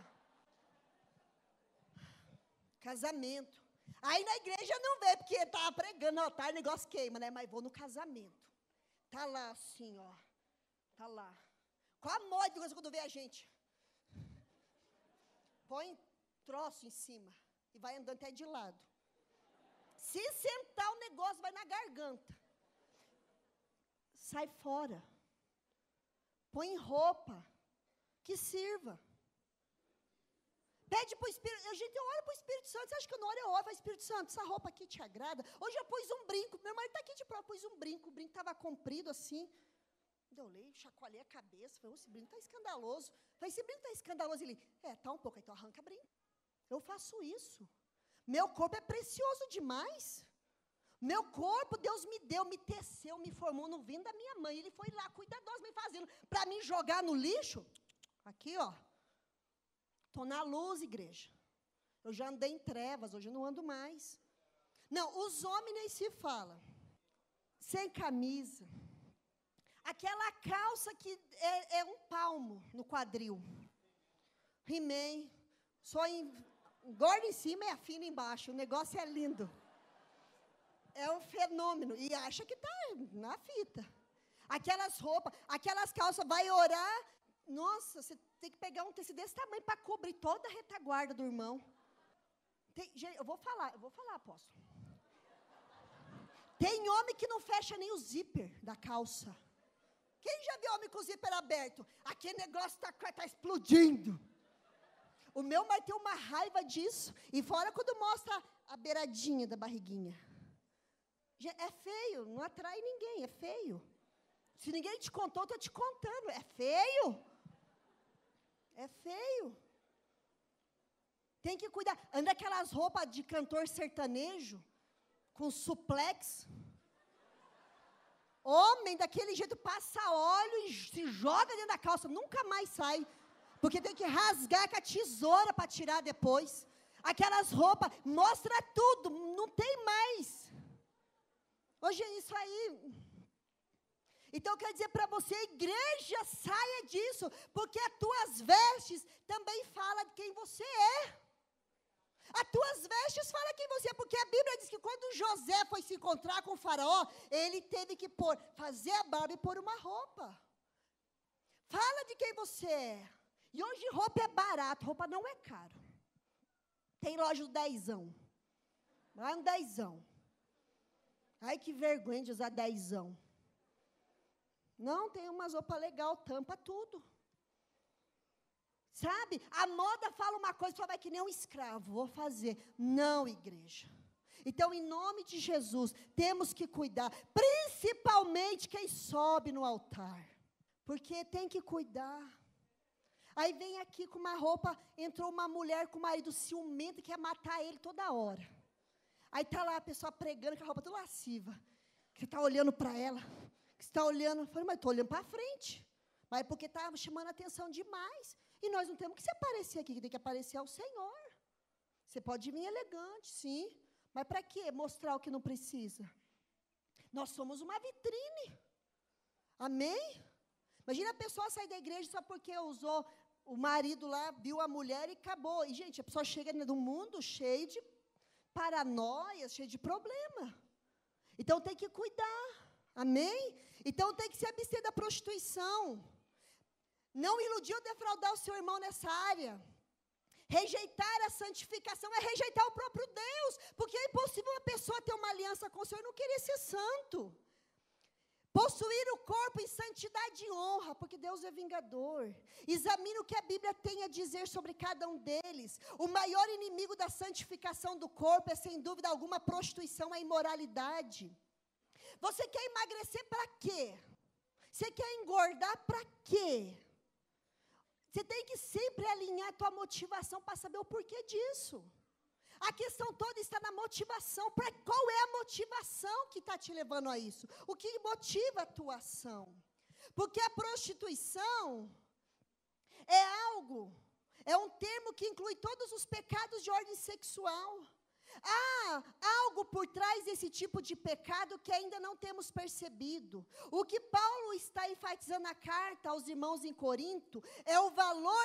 Casamento. Aí na igreja não vê, porque estava pregando no altar, o negócio queima, né? Mas vou no casamento. Está lá assim, ó. Está lá. Qual a moda de coisa quando vê a gente? Põe troço em cima e vai andando até de lado. Se sentar o negócio vai na garganta. Sai fora. Põe roupa que sirva. Pede para o Espírito. Gente, eu oro para o Espírito Santo. Você acha que eu não oro? Eu oro para o Espírito Santo. Essa roupa aqui te agrada? Hoje eu pus um brinco. Meu marido está aqui de prova. Pus um brinco. O brinco estava comprido assim. Eu olhei, chacoalhei a cabeça. Falei, esse brinco está escandaloso. Falei, esse brinco está escandaloso. Ele, está um pouco. Então arranca brinco. Eu faço isso. Meu corpo é precioso demais. Meu corpo, Deus me deu, me teceu, me formou no ventre da minha mãe. Ele foi lá, cuidadosamente fazendo, para me jogar no lixo. Aqui, ó. Estou na luz, igreja. Eu já andei em trevas, hoje eu não ando mais. Não, os homens nem se falam. Sem camisa. Aquela calça que é um palmo no quadril. He-Man. Só engorda em cima e afina embaixo. O negócio é lindo. É um fenômeno. E acha que está na fita. Aquelas roupas, aquelas calças, vai orar. Nossa, você tem que pegar um tecido desse tamanho para cobrir toda a retaguarda do irmão. Gente, eu vou falar, apóstolo. Tem homem que não fecha nem o zíper da calça. Quem já viu homem com o zíper aberto? Aquele negócio está explodindo. O meu marido tem uma raiva disso. E fora quando mostra a beiradinha da barriguinha. É feio, não atrai ninguém, é feio. Se ninguém te contou, eu estou te contando. É feio. É feio. Tem que cuidar. Anda aquelas roupas de cantor sertanejo, com suplex. Homem, daquele jeito, passa óleo e se joga dentro da calça. Nunca mais sai. Porque tem que rasgar com a tesoura para tirar depois. Aquelas roupas, mostra tudo, não tem mais. Hoje é isso aí. Então, eu quero dizer para você, igreja, saia disso, porque as tuas vestes também falam de quem você é. As tuas vestes falam quem você é, porque a Bíblia diz que quando José foi se encontrar com o faraó, ele teve que fazer a barba e pôr uma roupa. Fala de quem você é. E hoje roupa é barato, roupa não é caro. Tem loja do dezão. Vai um dezão. Ai, que vergonha de usar dezão. Não, tem umas roupas legal, tampa tudo. Sabe? A moda fala uma coisa, só vai que nem um escravo, vou fazer. Não, igreja. Então, em nome de Jesus, temos que cuidar, principalmente quem sobe no altar. Porque tem que cuidar. Aí vem aqui com uma roupa, entrou uma mulher com o marido ciumento, que quer matar ele toda hora. Aí está lá a pessoa pregando com a roupa toda lasciva. Que está olhando para ela. Que está olhando. Eu falei, mas estou olhando para frente. Mas é porque está chamando a atenção demais. E nós não temos que se aparecer aqui, que tem que aparecer ao Senhor. Você pode vir elegante, sim. Mas para que mostrar o que não precisa? Nós somos uma vitrine. Amém? Imagina a pessoa sair da igreja só porque usou o marido lá, viu a mulher e acabou. E, gente, a pessoa chega no mundo cheio de paranoia, cheio de problema. Então, tem que cuidar. Amém? Então, tem que se abster da prostituição. Não iludir ou defraudar o seu irmão nessa área. Rejeitar a santificação é rejeitar o próprio Deus. Porque é impossível uma pessoa ter uma aliança com o Senhor e não querer ser santo. Possuir o corpo em santidade e honra, porque Deus é vingador. Examine o que a Bíblia tem a dizer sobre cada um deles. O maior inimigo da santificação do corpo é, sem dúvida alguma, a prostituição, a imoralidade. Você quer emagrecer para quê? Você quer engordar para quê? Você tem que sempre alinhar a tua motivação para saber o porquê disso. A questão toda está na motivação. Qual é a motivação que está te levando a isso? O que motiva a tua ação? Porque a prostituição é um termo que inclui todos os pecados de ordem sexual. Há algo por trás desse tipo de pecado que ainda não temos percebido. O que Paulo está enfatizando na carta aos irmãos em Corinto é o valor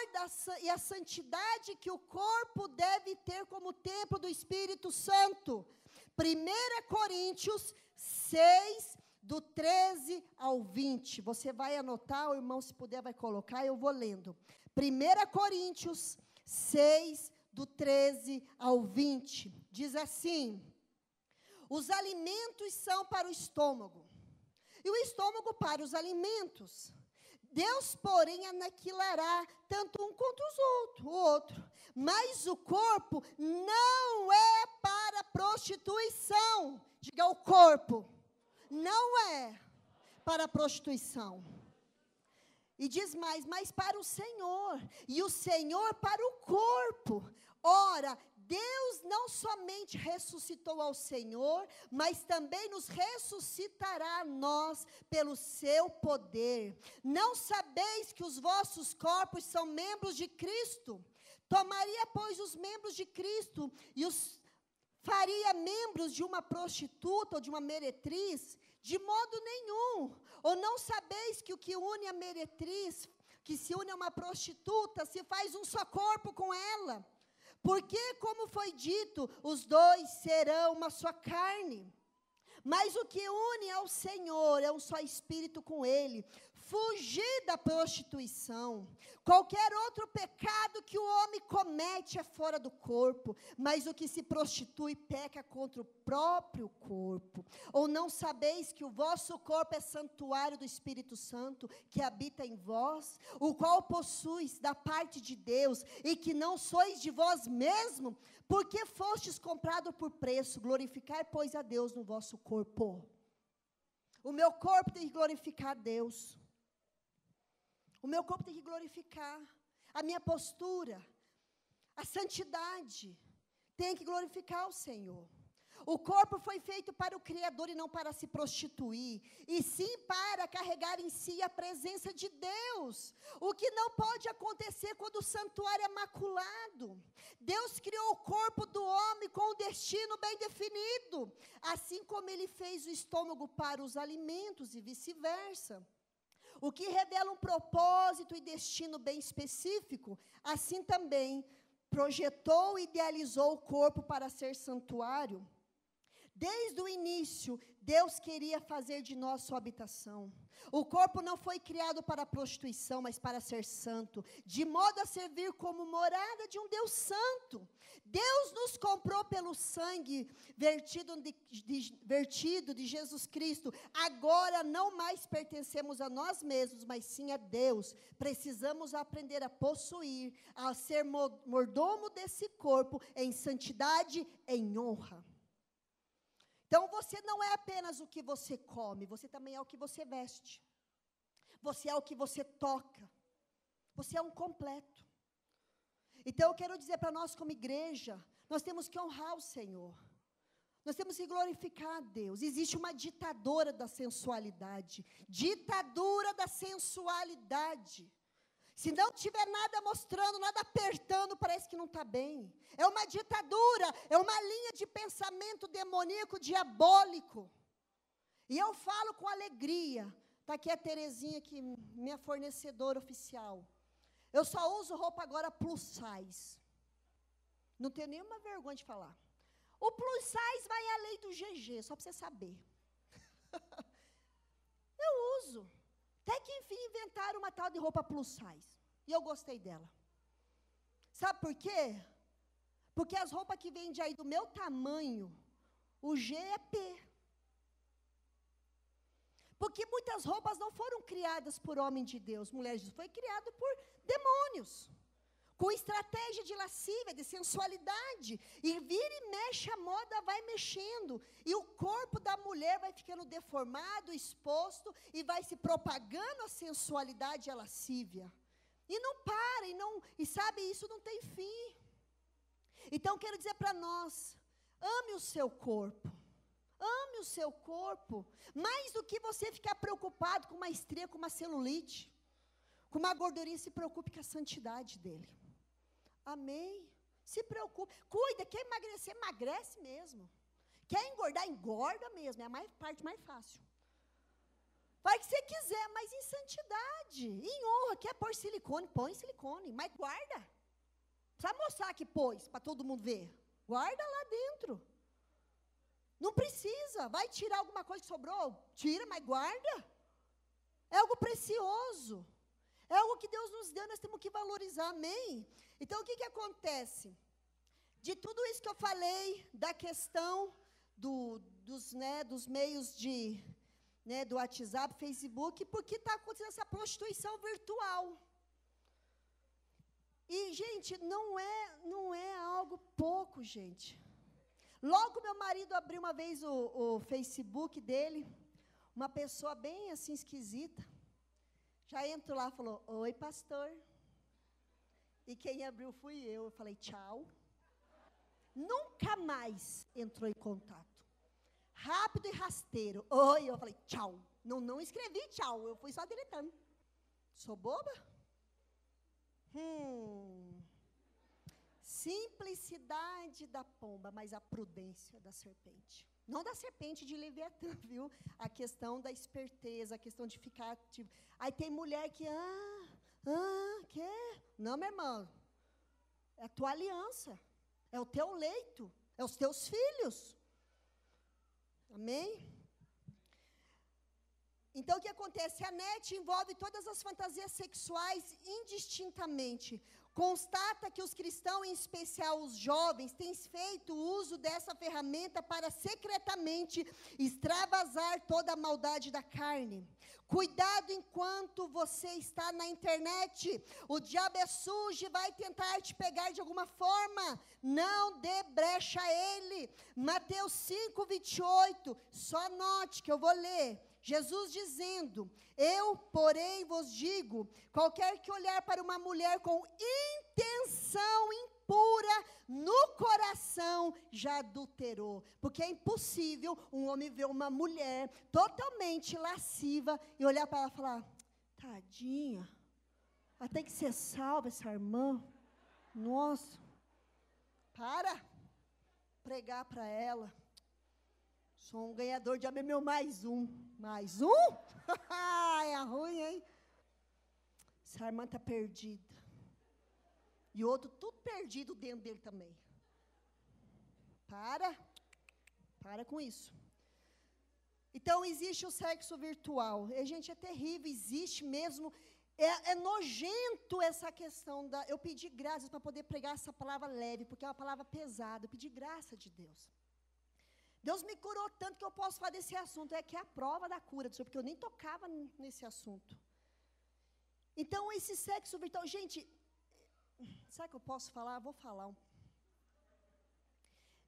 e a santidade que o corpo deve ter como templo do Espírito Santo. 1 Coríntios 6, do 13 ao 20. Você vai anotar, o irmão, se puder, vai colocar, eu vou lendo. 1 Coríntios 6, do 13 ao 20, diz assim: os alimentos são para o estômago, e o estômago para os alimentos. Deus, porém, aniquilará tanto um quanto o outro. Mas o corpo não é para prostituição. Diga, o corpo não é para prostituição. E diz mais, mas para o Senhor, e o Senhor para o corpo. Ora, Deus não somente ressuscitou ao Senhor, mas também nos ressuscitará a nós pelo seu poder. Não sabeis que os vossos corpos são membros de Cristo? Tomaria, pois, os membros de Cristo e os faria membros de uma prostituta ou de uma meretriz? De modo nenhum. Ou não sabeis que o que une a meretriz, que se une a uma prostituta, se faz um só corpo com ela? Porque, como foi dito, os dois serão uma só carne. Mas o que une ao Senhor é um só espírito com Ele. Fugir da prostituição. Qualquer outro pecado que o homem comete é fora do corpo, mas o que se prostitui peca contra o próprio corpo. Ou não sabeis que o vosso corpo é santuário do Espírito Santo, que habita em vós, o qual possuis da parte de Deus, e que não sois de vós mesmo, porque fostes comprado por preço. Glorificai, pois, a Deus no vosso corpo. O meu corpo tem que glorificar a Deus. O meu corpo tem que glorificar. A minha postura, a santidade, tem que glorificar o Senhor. O corpo foi feito para o Criador e não para se prostituir, e sim para carregar em si a presença de Deus, o que não pode acontecer quando o santuário é maculado. Deus criou o corpo do homem com um destino bem definido, assim como Ele fez o estômago para os alimentos e vice-versa. O que revela um propósito e destino bem específico, assim também projetou e idealizou o corpo para ser santuário. Desde o início, Deus queria fazer de nós sua habitação. O corpo não foi criado para a prostituição, mas para ser santo, de modo a servir como morada de um Deus santo. Deus nos comprou pelo sangue vertido de Jesus Cristo. Agora não mais pertencemos a nós mesmos, mas sim a Deus. Precisamos aprender a possuir, a ser mordomo desse corpo em santidade, em honra. Então, você não é apenas o que você come, você também é o que você veste. Você é o que você toca. Você é um completo. Então, eu quero dizer para nós como igreja, nós temos que honrar o Senhor. Nós temos que glorificar a Deus. Existe uma ditadura da sensualidade. Ditadura da sensualidade. Se não tiver nada mostrando, nada apertando, parece que não está bem. É uma ditadura, é uma linha de pensamento demoníaco, diabólico. E eu falo com alegria. Está aqui a Terezinha, que minha fornecedora oficial. Eu só uso roupa agora plus size. Não tenho nenhuma vergonha de falar. O plus size vai além do GG, só para você saber. Eu uso. Até que enfim inventaram uma tal de roupa plus size. E eu gostei dela. Sabe por quê? Porque as roupas que vendem aí do meu tamanho, o G é P. Porque muitas roupas não foram criadas por homem de Deus, mulheres de Deus, foi criado por demônios. Com estratégia de lascívia, de sensualidade. E vira e mexe, a moda vai mexendo. E o corpo da mulher vai ficando deformado, exposto, e vai se propagando a sensualidade e a lascívia. E não para, e sabe, isso não tem fim. Então, quero dizer para nós, ame o seu corpo. Ame o seu corpo. Mais do que você ficar preocupado com uma estria, com uma celulite, com uma gordurinha, se preocupe com a santidade dele. Amém? Se preocupe. Cuida, quer emagrecer, emagrece mesmo. Quer engordar, engorda mesmo. É a parte mais fácil. Faz o que você quiser, mas em santidade, em honra. Quer pôr silicone, põe silicone. Mas guarda. Precisa mostrar que pôs, para todo mundo ver. Guarda lá dentro. Não precisa. Vai tirar alguma coisa que sobrou? Tira, mas guarda. É algo precioso. É algo que Deus nos deu, nós temos que valorizar, amém? Então, o que acontece? De tudo isso que eu falei, da questão dos meios do WhatsApp, Facebook, porque está acontecendo essa prostituição virtual. E, gente, não é algo pouco, gente. Logo, meu marido abriu uma vez o Facebook dele, uma pessoa bem assim esquisita. Já entro lá e falou, oi, pastor. E quem abriu fui eu. Eu falei, tchau. Nunca mais entrou em contato. Rápido e rasteiro. Oi, eu falei, tchau. Não escrevi tchau, eu fui só deletando. Sou boba? Simplicidade da pomba, mas a prudência da serpente. Não da serpente de Leviatã, viu? A questão da esperteza, a questão de ficar ativo. Aí tem mulher que, quê? Não, minha irmã, é a tua aliança, é o teu leito, é os teus filhos. Amém? Então, o que acontece? A net envolve todas as fantasias sexuais indistintamente. Constata que os cristãos, em especial os jovens, têm feito uso dessa ferramenta para secretamente extravasar toda a maldade da carne. Cuidado enquanto você está na internet. O diabo é sujo e vai tentar te pegar de alguma forma. Não dê brecha a ele. Mateus 5:28. Só note que eu vou ler. Jesus dizendo, eu, porém, vos digo, qualquer que olhar para uma mulher com intenção impura no coração, já adulterou. Porque é impossível um homem ver uma mulher totalmente lasciva e olhar para ela e falar, tadinha, ela tem que ser salva, essa irmã. Nossa, para pregar para ela. Sou um ganhador de meu mais um. Mais um? É ruim, hein? Essa irmã está perdida. E o outro tudo perdido dentro dele também. Para com isso. Então, existe o sexo virtual. E, gente, é terrível, existe mesmo. É nojento essa questão da... Eu pedi graças para poder pregar essa palavra leve, porque é uma palavra pesada. Eu pedi graça de Deus. Deus me curou tanto que eu posso falar desse assunto. É que é a prova da cura do Senhor, porque eu nem tocava nesse assunto. Então, esse sexo virtual... Gente, sabe o que eu posso falar? Vou falar.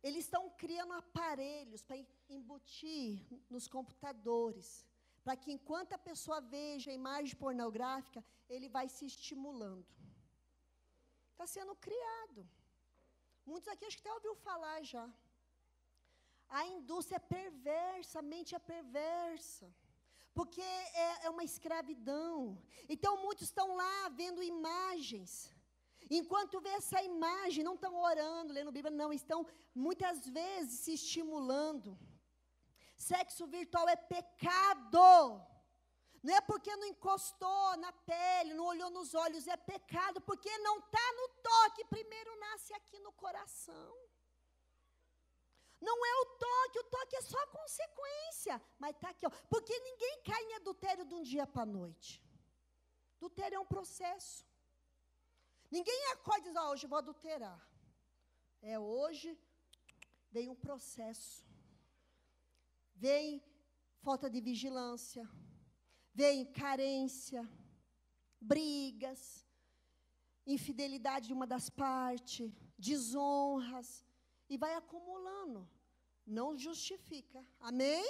Eles estão criando aparelhos para embutir nos computadores, para que enquanto a pessoa veja a imagem pornográfica, ele vai se estimulando. Está sendo criado. Muitos aqui acho que até ouviu falar já. A indústria é perversa, a mente é perversa. porque é uma escravidão. Então, muitos estão lá vendo imagens. Enquanto vê essa imagem, não estão orando, lendo Bíblia, não, estão muitas vezes se estimulando. Sexo virtual é pecado. Não é porque não encostou na pele, não olhou nos olhos, é pecado, porque não está no toque, primeiro nasce aqui no coração. Não é o toque é só consequência, mas está aqui, ó, porque ninguém cai em adultério de um dia para a noite. Adultério é um processo. Ninguém acorda e diz, hoje eu vou adulterar. Hoje vem um processo. Vem falta de vigilância, vem carência, brigas, infidelidade de uma das partes, desonras, e vai acumulando. Não justifica, amém?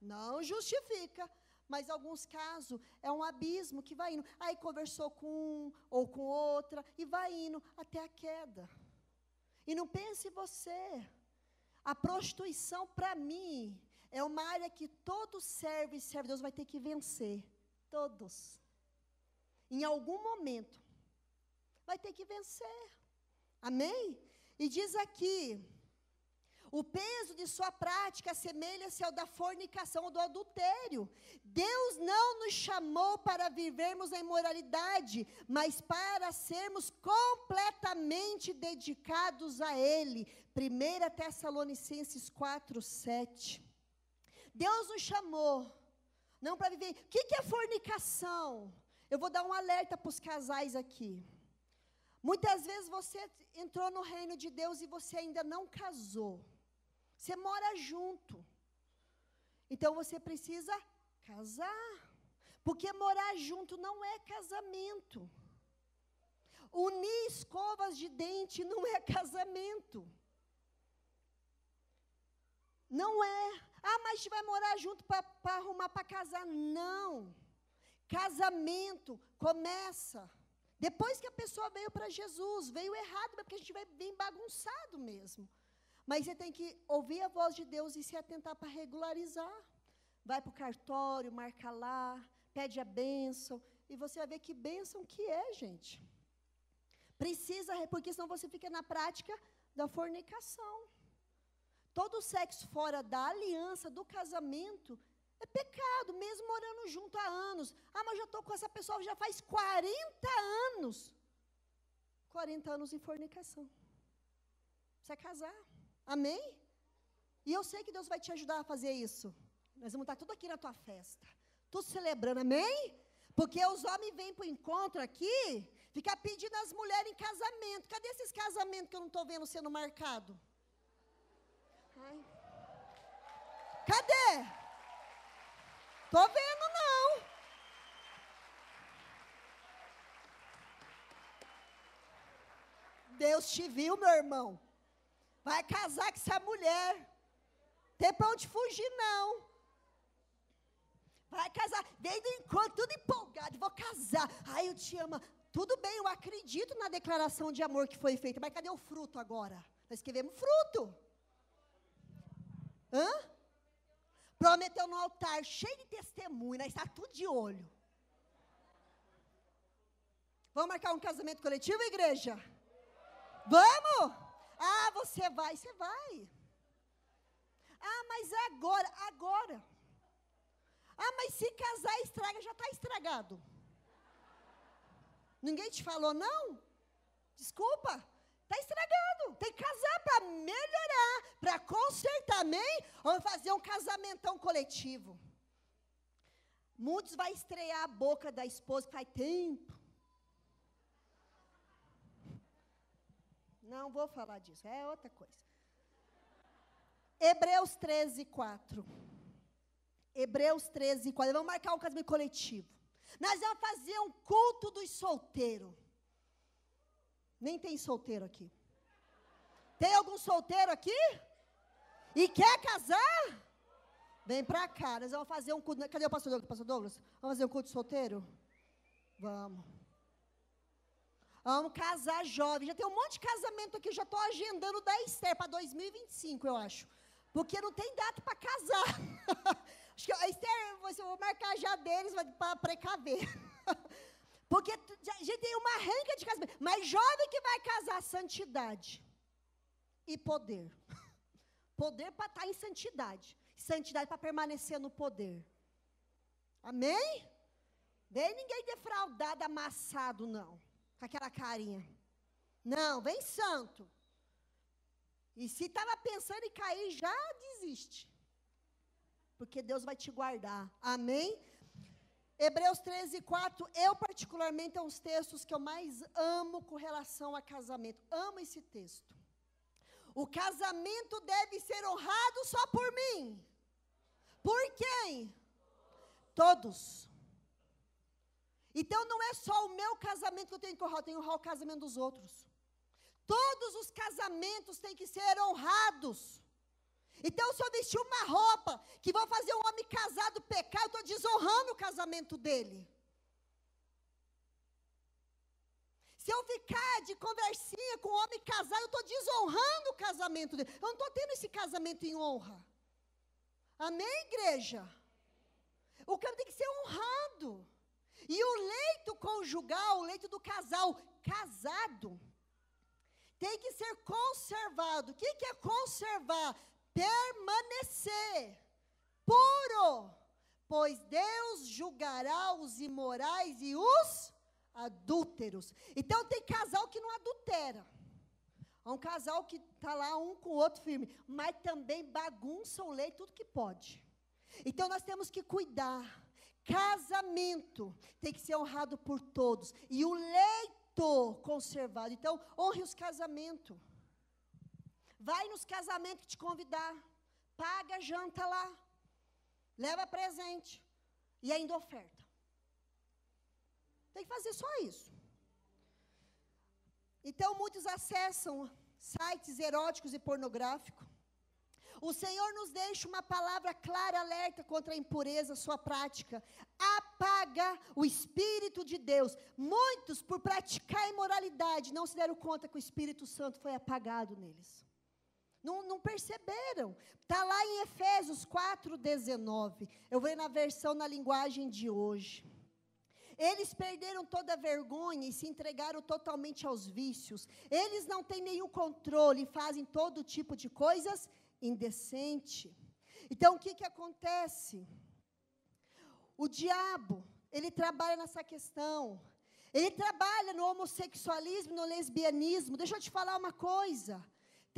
Não justifica, mas em alguns casos é um abismo que vai indo. Aí conversou com um ou com outra, e vai indo até a queda. E não pense você, a prostituição para mim é uma área que todo servo a Deus vai ter que vencer. Todos. Em algum momento. Vai ter que vencer. Amém? E diz aqui, o peso de sua prática assemelha-se ao da fornicação ou do adultério. Deus não nos chamou para vivermos a imoralidade, mas para sermos completamente dedicados a Ele. 1 Tessalonicenses 4:7. Deus nos chamou, não para viver. O que é fornicação? Eu vou dar um alerta para os casais aqui. Muitas vezes você entrou no reino de Deus e você ainda não casou. Você mora junto. Então você precisa casar. Porque morar junto não é casamento. Unir escovas de dente não é casamento. Não é. Mas a gente vai morar junto para arrumar para casar. Não. Casamento começa depois que a pessoa veio para Jesus. Veio errado, porque a gente vai bem bagunçado mesmo. Mas você tem que ouvir a voz de Deus e se atentar para regularizar. Vai para o cartório, marca lá, pede a bênção. E você vai ver que bênção que é, gente. Precisa, porque senão você fica na prática da fornicação. Todo sexo fora da aliança, do casamento, é pecado, mesmo morando junto há anos. Mas eu estou com essa pessoa já faz 40 anos. 40 anos em fornicação. Precisa casar. Amém? E eu sei que Deus vai te ajudar a fazer isso. Nós vamos estar tudo aqui na tua festa. Tudo celebrando, amém? Porque os homens vêm para o encontro aqui, ficar pedindo as mulheres em casamento. Cadê esses casamentos que eu não estou vendo sendo marcado? Ai. Cadê? Tô vendo não. Deus te viu, meu irmão. Vai casar com essa mulher. Tem para onde fugir não. Vai casar. Vem do encontro, tudo empolgado. Vou casar. Ai, eu te amo. Tudo bem, eu acredito na declaração de amor que foi feita. Mas cadê o fruto agora? Nós queremos fruto. Prometeu no altar, cheio de testemunho, nós está tudo de olho. Vamos marcar um casamento coletivo, igreja? Vamos? Você vai. Mas agora. Mas se casar estraga, já está estragado. Ninguém te falou não? Desculpa. Está estragado, tem que casar para melhorar, para consertar, amém? Vamos fazer um casamentão coletivo. Muitos vão estrear a boca da esposa, que faz tempo. Não vou falar disso, é outra coisa. Hebreus 13:4. Hebreus 13:4. Vamos marcar um casamento coletivo. Nós vamos fazer um culto dos solteiros. Nem tem solteiro aqui. Tem algum solteiro aqui? E quer casar? Vem para cá, nós vamos fazer um culto. Cadê o pastor Douglas? Pastor Douglas? Vamos fazer um culto solteiro? Vamos. Vamos casar jovem. Já tem um monte de casamento aqui, eu já estou agendando da Esther para 2025, eu acho. Porque não tem data para casar. Acho que a Esther, eu vou marcar já deles para precaver. Porque a gente tem uma renca de casamento. Mas jovem que vai casar, santidade e poder. Poder para estar em santidade. Santidade para permanecer no poder. Amém? Vem ninguém defraudado, amassado, não. Com aquela carinha. Não, vem santo. E se estava pensando em cair, já desiste. Porque Deus vai te guardar. Amém? Hebreus 13:4, eu particularmente é um dos textos que eu mais amo com relação a casamento. Amo esse texto. O casamento deve ser honrado só por mim. Por quem? Todos. Então não é só o meu casamento que eu tenho que honrar, eu tenho que honrar o casamento dos outros. Todos os casamentos têm que ser honrados. Então, se eu vestir uma roupa que vou fazer um homem casado pecar, eu estou desonrando o casamento dele. Se eu ficar de conversinha com um homem casado, eu estou desonrando o casamento dele. Eu não estou tendo esse casamento em honra. Amém, igreja? O casamento tem que ser honrado. E o leito conjugal, o leito do casal casado, tem que ser conservado. O que é conservar? Permanecer puro, pois Deus julgará os imorais e os adúlteros. Então tem casal que não adultera. Há um casal que está lá um com o outro firme, mas também bagunça o leito tudo que pode. Então nós temos que cuidar. Casamento tem que ser honrado por todos. E o leito conservado. Então honre os casamentos. Vai nos casamentos que te convidar. Paga a janta lá. Leva presente. E ainda oferta. Tem que fazer só isso. Então, muitos acessam sites eróticos e pornográficos. O Senhor nos deixa uma palavra clara, alerta contra a impureza, sua prática. Apaga o Espírito de Deus. Muitos, por praticar a imoralidade, não se deram conta que o Espírito Santo foi apagado neles. Não perceberam. Está lá em Efésios 4:19. Eu vou na versão na linguagem de hoje. Eles perderam toda a vergonha e se entregaram totalmente aos vícios. Eles não têm nenhum controle e fazem todo tipo de coisas indecentes. Então, o que acontece? O diabo, ele trabalha nessa questão. Ele trabalha no homossexualismo, no lesbianismo. Deixa eu te falar uma coisa.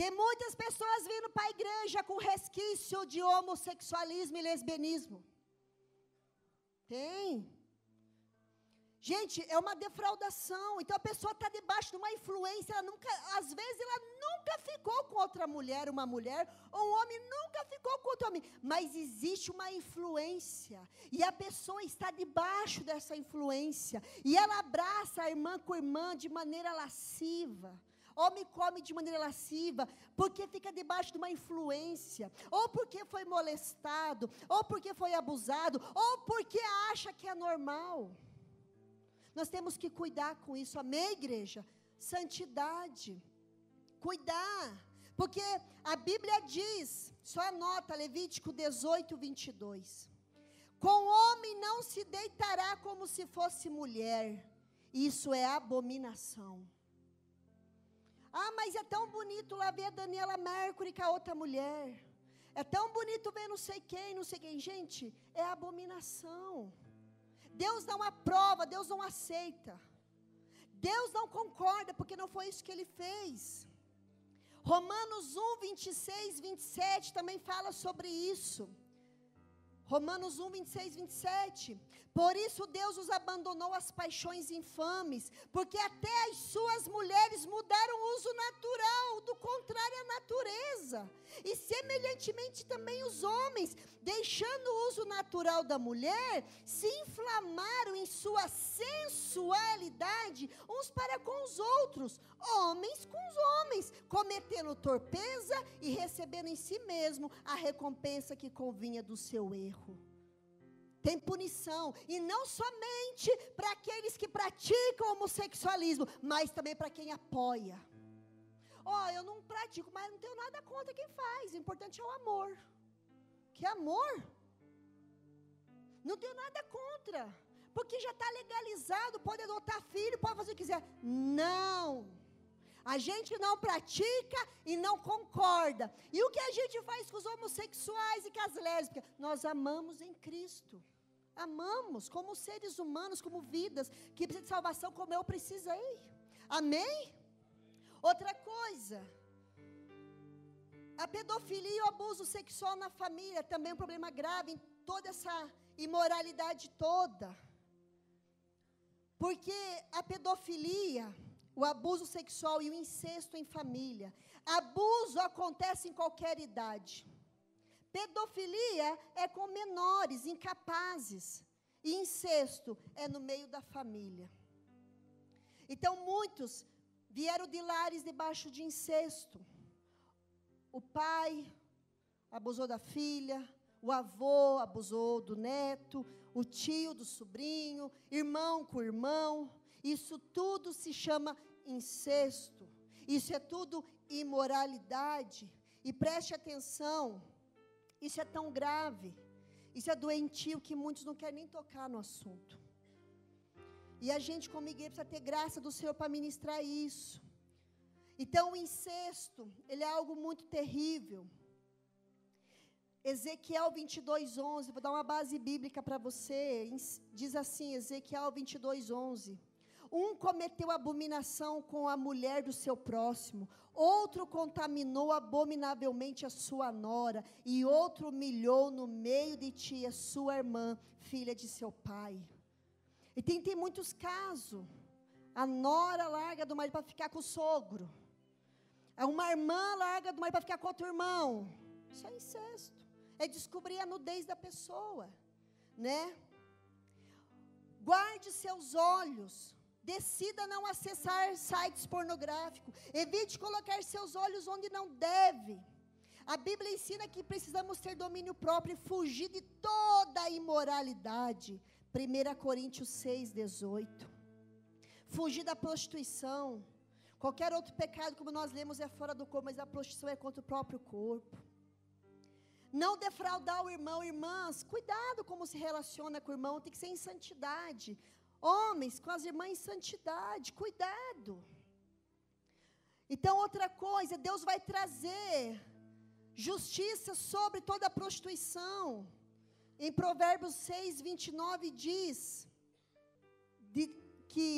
Tem muitas pessoas vindo para a igreja com resquício de homossexualismo e lesbianismo. Tem. Gente, é uma defraudação. Então a pessoa está debaixo de uma influência. Às vezes ela nunca ficou com outra mulher, uma mulher, ou um homem nunca ficou com outro homem. Mas existe uma influência. E a pessoa está debaixo dessa influência. E ela abraça a irmã com a irmã de maneira lasciva. Homem come de maneira lasciva, porque fica debaixo de uma influência, ou porque foi molestado, ou porque foi abusado, ou porque acha que é normal. Nós temos que cuidar com isso, amém, igreja? Santidade, cuidar, porque a Bíblia diz, só anota, Levítico 18:22, com homem não se deitará como se fosse mulher, isso é abominação. Ah, mas é tão bonito lá ver a Daniela Mercury com a outra mulher. É tão bonito ver não sei quem, não sei quem. Gente, é abominação. Deus não aprova, Deus não aceita. Deus não concorda, porque não foi isso que Ele fez. Romanos 1:26-27 também fala sobre isso. Romanos 1:26-27. Por isso Deus os abandonou às paixões infames, porque até as suas mulheres mudaram o uso natural, do contrário à natureza. E semelhantemente também os homens, deixando o uso natural da mulher, se inflamaram em sua sensualidade uns para com os outros, homens com os homens, cometendo torpeza e recebendo em si mesmo a recompensa que convinha do seu erro. Tem punição, e não somente para aqueles que praticam homossexualismo, mas também para quem apoia. Eu não pratico, mas não tenho nada contra quem faz, o importante é o amor. Que amor? Não tenho nada contra, porque já está legalizado, pode adotar filho, pode fazer o que quiser. Não, a gente não pratica e não concorda. E o que a gente faz com os homossexuais e com as lésbicas? Nós amamos em Cristo. Amamos como seres humanos, como vidas que precisam de salvação, como eu precisei. Amém? Outra coisa, a pedofilia e o abuso sexual na família também é um problema grave em toda essa imoralidade toda. Porque a pedofilia, o abuso sexual e o incesto em família, abuso acontece em qualquer idade. Pedofilia é com menores, incapazes. E incesto é no meio da família. Então, muitos vieram de lares debaixo de incesto. O pai abusou da filha, o avô abusou do neto, o tio do sobrinho, irmão com irmão. Isso tudo se chama incesto. Isso é tudo imoralidade. E preste atenção, isso é tão grave, isso é doentio que muitos não querem nem tocar no assunto. E a gente como igreja precisa ter graça do Senhor para ministrar isso. Então o incesto, ele é algo muito terrível. Ezequiel 22:11, vou dar uma base bíblica para você, diz assim, Ezequiel 22:11. Um cometeu abominação com a mulher do seu próximo, outro contaminou abominavelmente a sua nora, e outro humilhou no meio de ti a sua irmã, filha de seu pai. E tem muitos casos, a nora larga do marido para ficar com o sogro, uma irmã larga do marido para ficar com outro irmão. Isso é incesto, é descobrir a nudez da pessoa, né? Guarde seus olhos, decida não acessar sites pornográficos, evite colocar seus olhos onde não deve. A Bíblia ensina que precisamos ter domínio próprio e fugir de toda a imoralidade. 1 Coríntios 6:18. Fugir da prostituição. Qualquer outro pecado, como nós lemos, é fora do corpo, mas a prostituição é contra o próprio corpo. Não defraudar o irmão. Irmãs, cuidado como se relaciona com o irmão, tem que ser em santidade. Homens, com as irmãs em santidade, cuidado. Então, outra coisa, Deus vai trazer justiça sobre toda a prostituição. Em Provérbios 6:29 diz que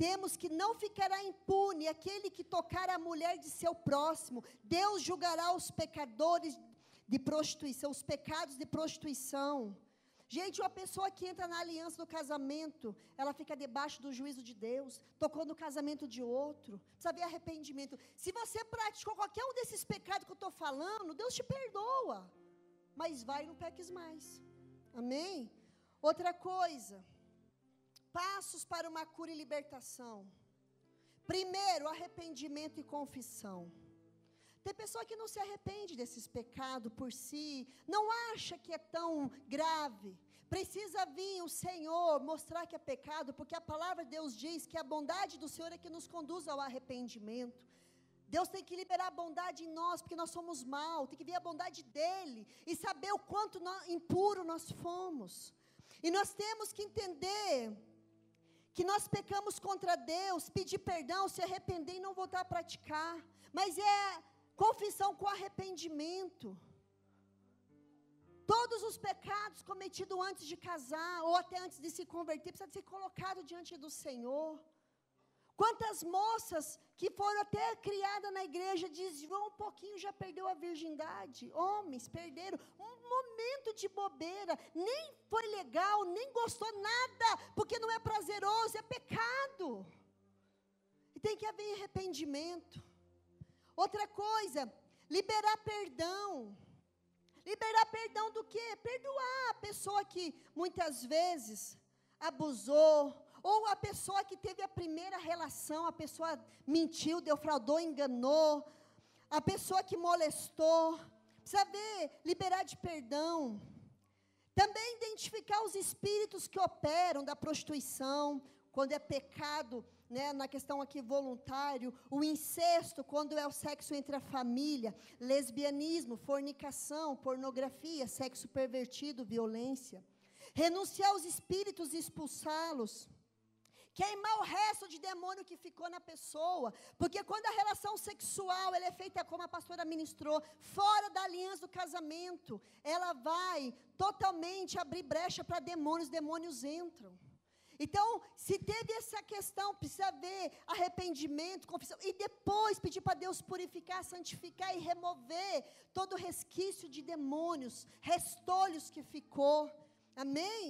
temos que não ficará impune aquele que tocar a mulher de seu próximo. Deus julgará os pecadores de prostituição, os pecados de prostituição. Gente, uma pessoa que entra na aliança do casamento, ela fica debaixo do juízo de Deus, tocou no casamento de outro. Precisa haver arrependimento. Se você praticou qualquer um desses pecados que eu estou falando, Deus te perdoa. Mas vai e não peques mais. Amém? Outra coisa, passos para uma cura e libertação. Primeiro, arrependimento e confissão. Tem pessoa que não se arrepende desses pecados por si, não acha que é tão grave. Precisa vir o Senhor mostrar que é pecado, porque a palavra de Deus diz que a bondade do Senhor é que nos conduz ao arrependimento. Deus tem que liberar a bondade em nós, porque nós somos maus, tem que vir a bondade dEle, e saber o quanto impuro nós fomos. E nós temos que entender que nós pecamos contra Deus, pedir perdão, se arrepender e não voltar a praticar. Mas é confissão com arrependimento. Todos os pecados cometidos antes de casar, ou até antes de se converter, precisa ser colocado diante do Senhor. Quantas moças que foram até criadas na igreja, desviou um pouquinho, já perdeu a virgindade. Homens perderam um momento de bobeira, nem foi legal, nem gostou nada, porque não é prazeroso, é pecado. E tem que haver arrependimento. Outra coisa, liberar perdão. Liberar perdão do quê? Perdoar a pessoa que muitas vezes abusou, ou a pessoa que teve a primeira relação, a pessoa mentiu, defraudou, enganou, a pessoa que molestou. Precisa ver, liberar de perdão. Também identificar os espíritos que operam da prostituição, quando é pecado, né, na questão aqui voluntário, o incesto, quando é o sexo entre a família, lesbianismo, fornicação, pornografia, sexo pervertido, violência. renunciar aos espíritos e expulsá-los, queimar o resto de demônio que ficou na pessoa, porque quando a relação sexual ela é feita, como a pastora ministrou, fora da aliança do casamento, ela vai totalmente abrir brecha para demônios, demônios entram. Então, se teve essa questão, precisa haver arrependimento, confissão, e depois pedir para Deus purificar, santificar e remover todo resquício de demônios, restolhos que ficou. Amém?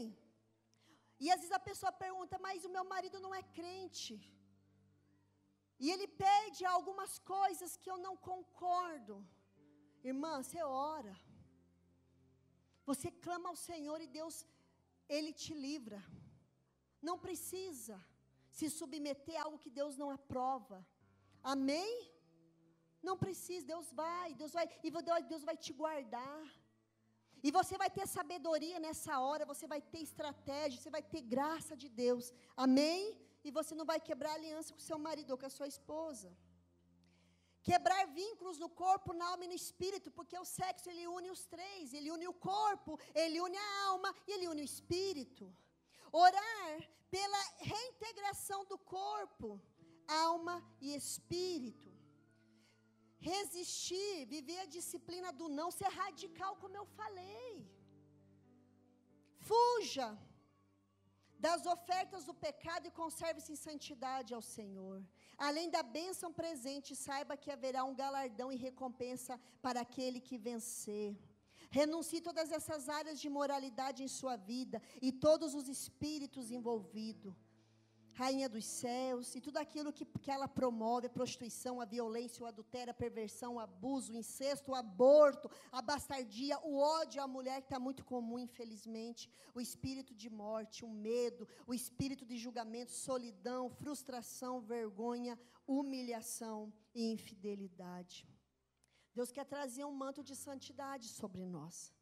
E às vezes a pessoa pergunta, mas o meu marido não é crente. E ele pede algumas coisas que eu não concordo. Irmã, você ora. Você clama ao Senhor e Deus, Ele te livra. Não precisa se submeter a algo que Deus não aprova. Amém? Não precisa, Deus vai, e Deus vai te guardar. E você vai ter sabedoria nessa hora, você vai ter estratégia, você vai ter graça de Deus. Amém? E você não vai quebrar aliança com seu marido ou com a sua esposa. Quebrar vínculos no corpo, na alma e no espírito, porque o sexo ele une os três, ele une o corpo, ele une a alma e ele une o espírito. Orar pela reintegração do corpo, alma e espírito. Resistir, viver a disciplina do não, ser radical, como eu falei. Fuja das ofertas do pecado e conserve-se em santidade ao Senhor. Além da bênção presente, saiba que haverá um galardão e recompensa para aquele que vencer. Renuncie todas essas áreas de moralidade em sua vida e todos os espíritos envolvidos. Rainha dos céus, e tudo aquilo que ela promove, a prostituição, a violência, o adultério, a perversão, o abuso, o incesto, o aborto, a bastardia, o ódio à mulher, que está muito comum, infelizmente, o espírito de morte, o medo, o espírito de julgamento, solidão, frustração, vergonha, humilhação e infidelidade. Deus quer trazer um manto de santidade sobre nós.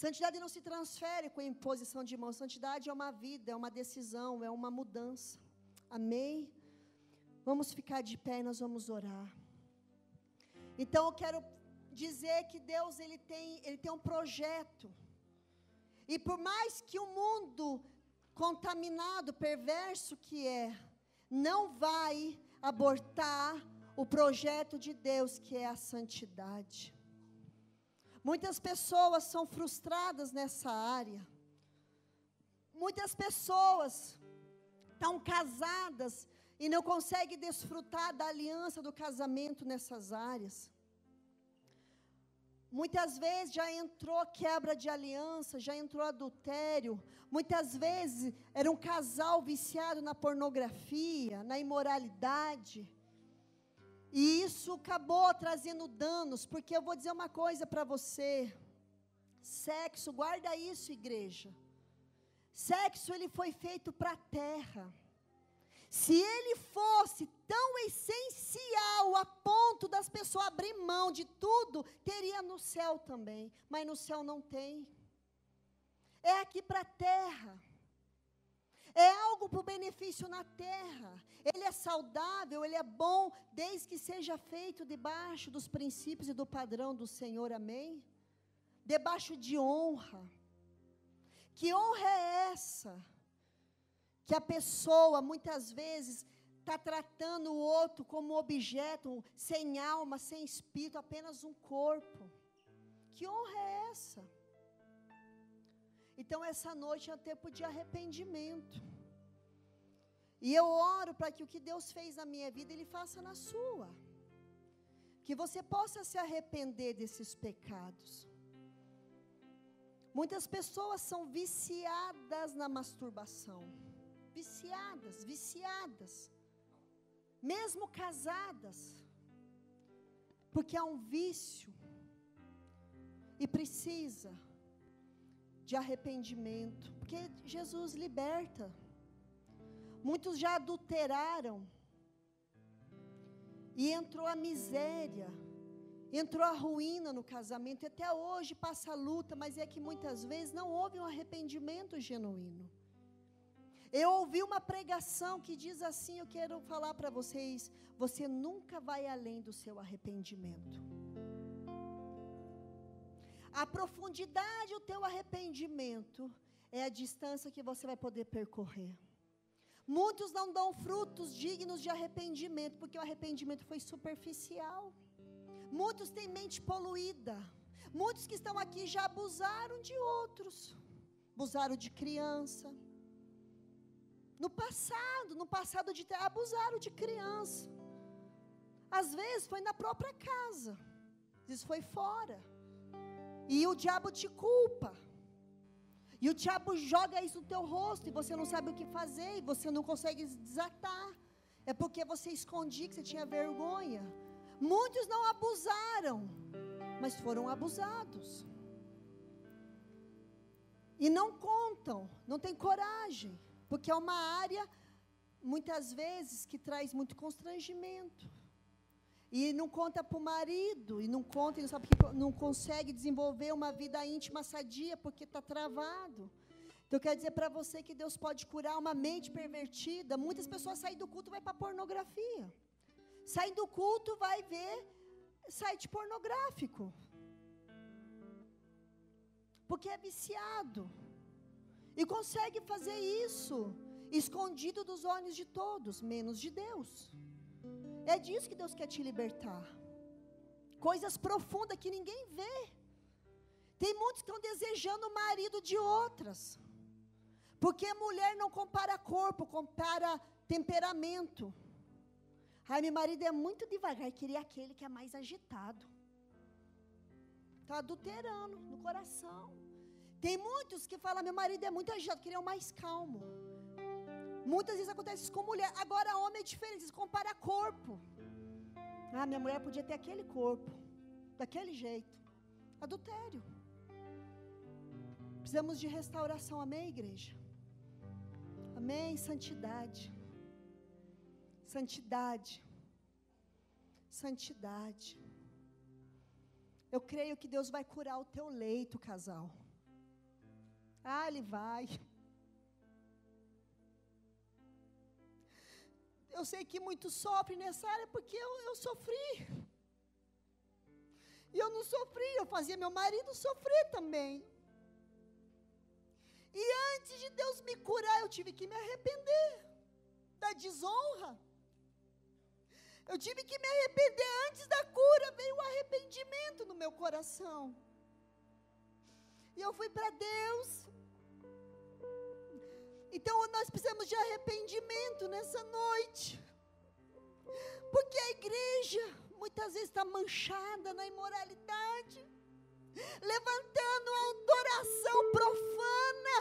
Santidade não se transfere com a imposição de mãos. Santidade é uma vida, é uma decisão, é uma mudança. Amém? Vamos ficar de pé e nós vamos orar. Então eu quero dizer que Deus ele tem um projeto. E por mais que o mundo contaminado, perverso que é, não vai abortar o projeto de Deus, que é a santidade. Muitas pessoas são frustradas nessa área. Muitas pessoas estão casadas e não conseguem desfrutar da aliança do casamento nessas áreas. Muitas vezes já entrou quebra de aliança, já entrou adultério. Muitas vezes era um casal viciado na pornografia, na imoralidade. E isso acabou trazendo danos, porque eu vou dizer uma coisa para você. Sexo, guarda isso, igreja. Sexo, ele foi feito para a terra. Se ele fosse tão essencial a ponto das pessoas abrir mão de tudo, teria no céu também. Mas no céu não tem. É aqui para a terra. É algo para o benefício na terra. Ele é saudável, ele é bom, desde que seja feito debaixo dos princípios e do padrão do Senhor, amém? Debaixo de honra. Que honra é essa? Que a pessoa, muitas vezes, está tratando o outro como objeto, sem alma, sem espírito, apenas um corpo. Que honra é essa? Então, essa noite é um tempo de arrependimento. E eu oro para que o que Deus fez na minha vida, Ele faça na sua. Que você possa se arrepender desses pecados. Muitas pessoas são viciadas na masturbação. Viciadas. Mesmo casadas. Porque há um vício. E precisa de arrependimento, porque Jesus liberta. Muitos já adulteraram, e entrou a miséria, entrou a ruína no casamento, e até hoje passa a luta, mas é que muitas vezes não houve um arrependimento genuíno. Eu ouvi uma pregação que diz assim, eu quero falar para vocês, você nunca vai além do seu arrependimento. A profundidade do teu arrependimento é a distância que você vai poder percorrer. Muitos não dão frutos dignos de arrependimento, porque o arrependimento foi superficial. Muitos têm mente poluída. Muitos que estão aqui já abusaram de outros. Abusaram de criança. No passado abusaram de criança. Às vezes foi na própria casa. Às vezes foi fora. E o diabo te culpa. E o diabo joga isso no teu rosto, e você não sabe o que fazer, e você não consegue desatar. É porque você escondia que você tinha vergonha. Muitos não abusaram, mas foram abusados. E não contam, não tem coragem, porque é uma área, muitas vezes, que traz muito constrangimento. E não conta para o marido, e não conta, e não sabe porque não consegue desenvolver uma vida íntima sadia, porque está travado. Então, eu quero dizer para você que Deus pode curar uma mente pervertida. Muitas pessoas saem do culto e vai para a pornografia. Saem do culto, vai ver site pornográfico. Porque é viciado. E consegue fazer isso, escondido dos olhos de todos, menos de Deus. É disso que Deus quer te libertar. Coisas profundas que ninguém vê. Tem muitos que estão desejando o marido de outras. Porque a mulher não compara corpo, compara temperamento. Ai, meu marido é muito devagar, queria aquele que é mais agitado. Está adulterando no coração. Tem muitos que falam, meu marido é muito agitado, queria o mais calmo. Muitas vezes acontece isso com mulher. Agora homem é diferente, eles comparam corpo. Ah, minha mulher podia ter aquele corpo, daquele jeito. Adultério. Precisamos de restauração, amém, igreja? Amém, santidade. Santidade. Santidade. Eu creio que Deus vai curar o teu leito, casal. Ah, Ele vai. Eu sei que muitos sofrem nessa área porque eu sofri. E eu não sofri, eu fazia meu marido sofrer também. E antes de Deus me curar, eu tive que me arrepender da desonra. Eu tive que me arrepender. Antes da cura, veio o arrependimento no meu coração. E eu fui para Deus. Então nós precisamos de arrependimento nessa noite. Porque a igreja muitas vezes está manchada na imoralidade, levantando a adoração profana.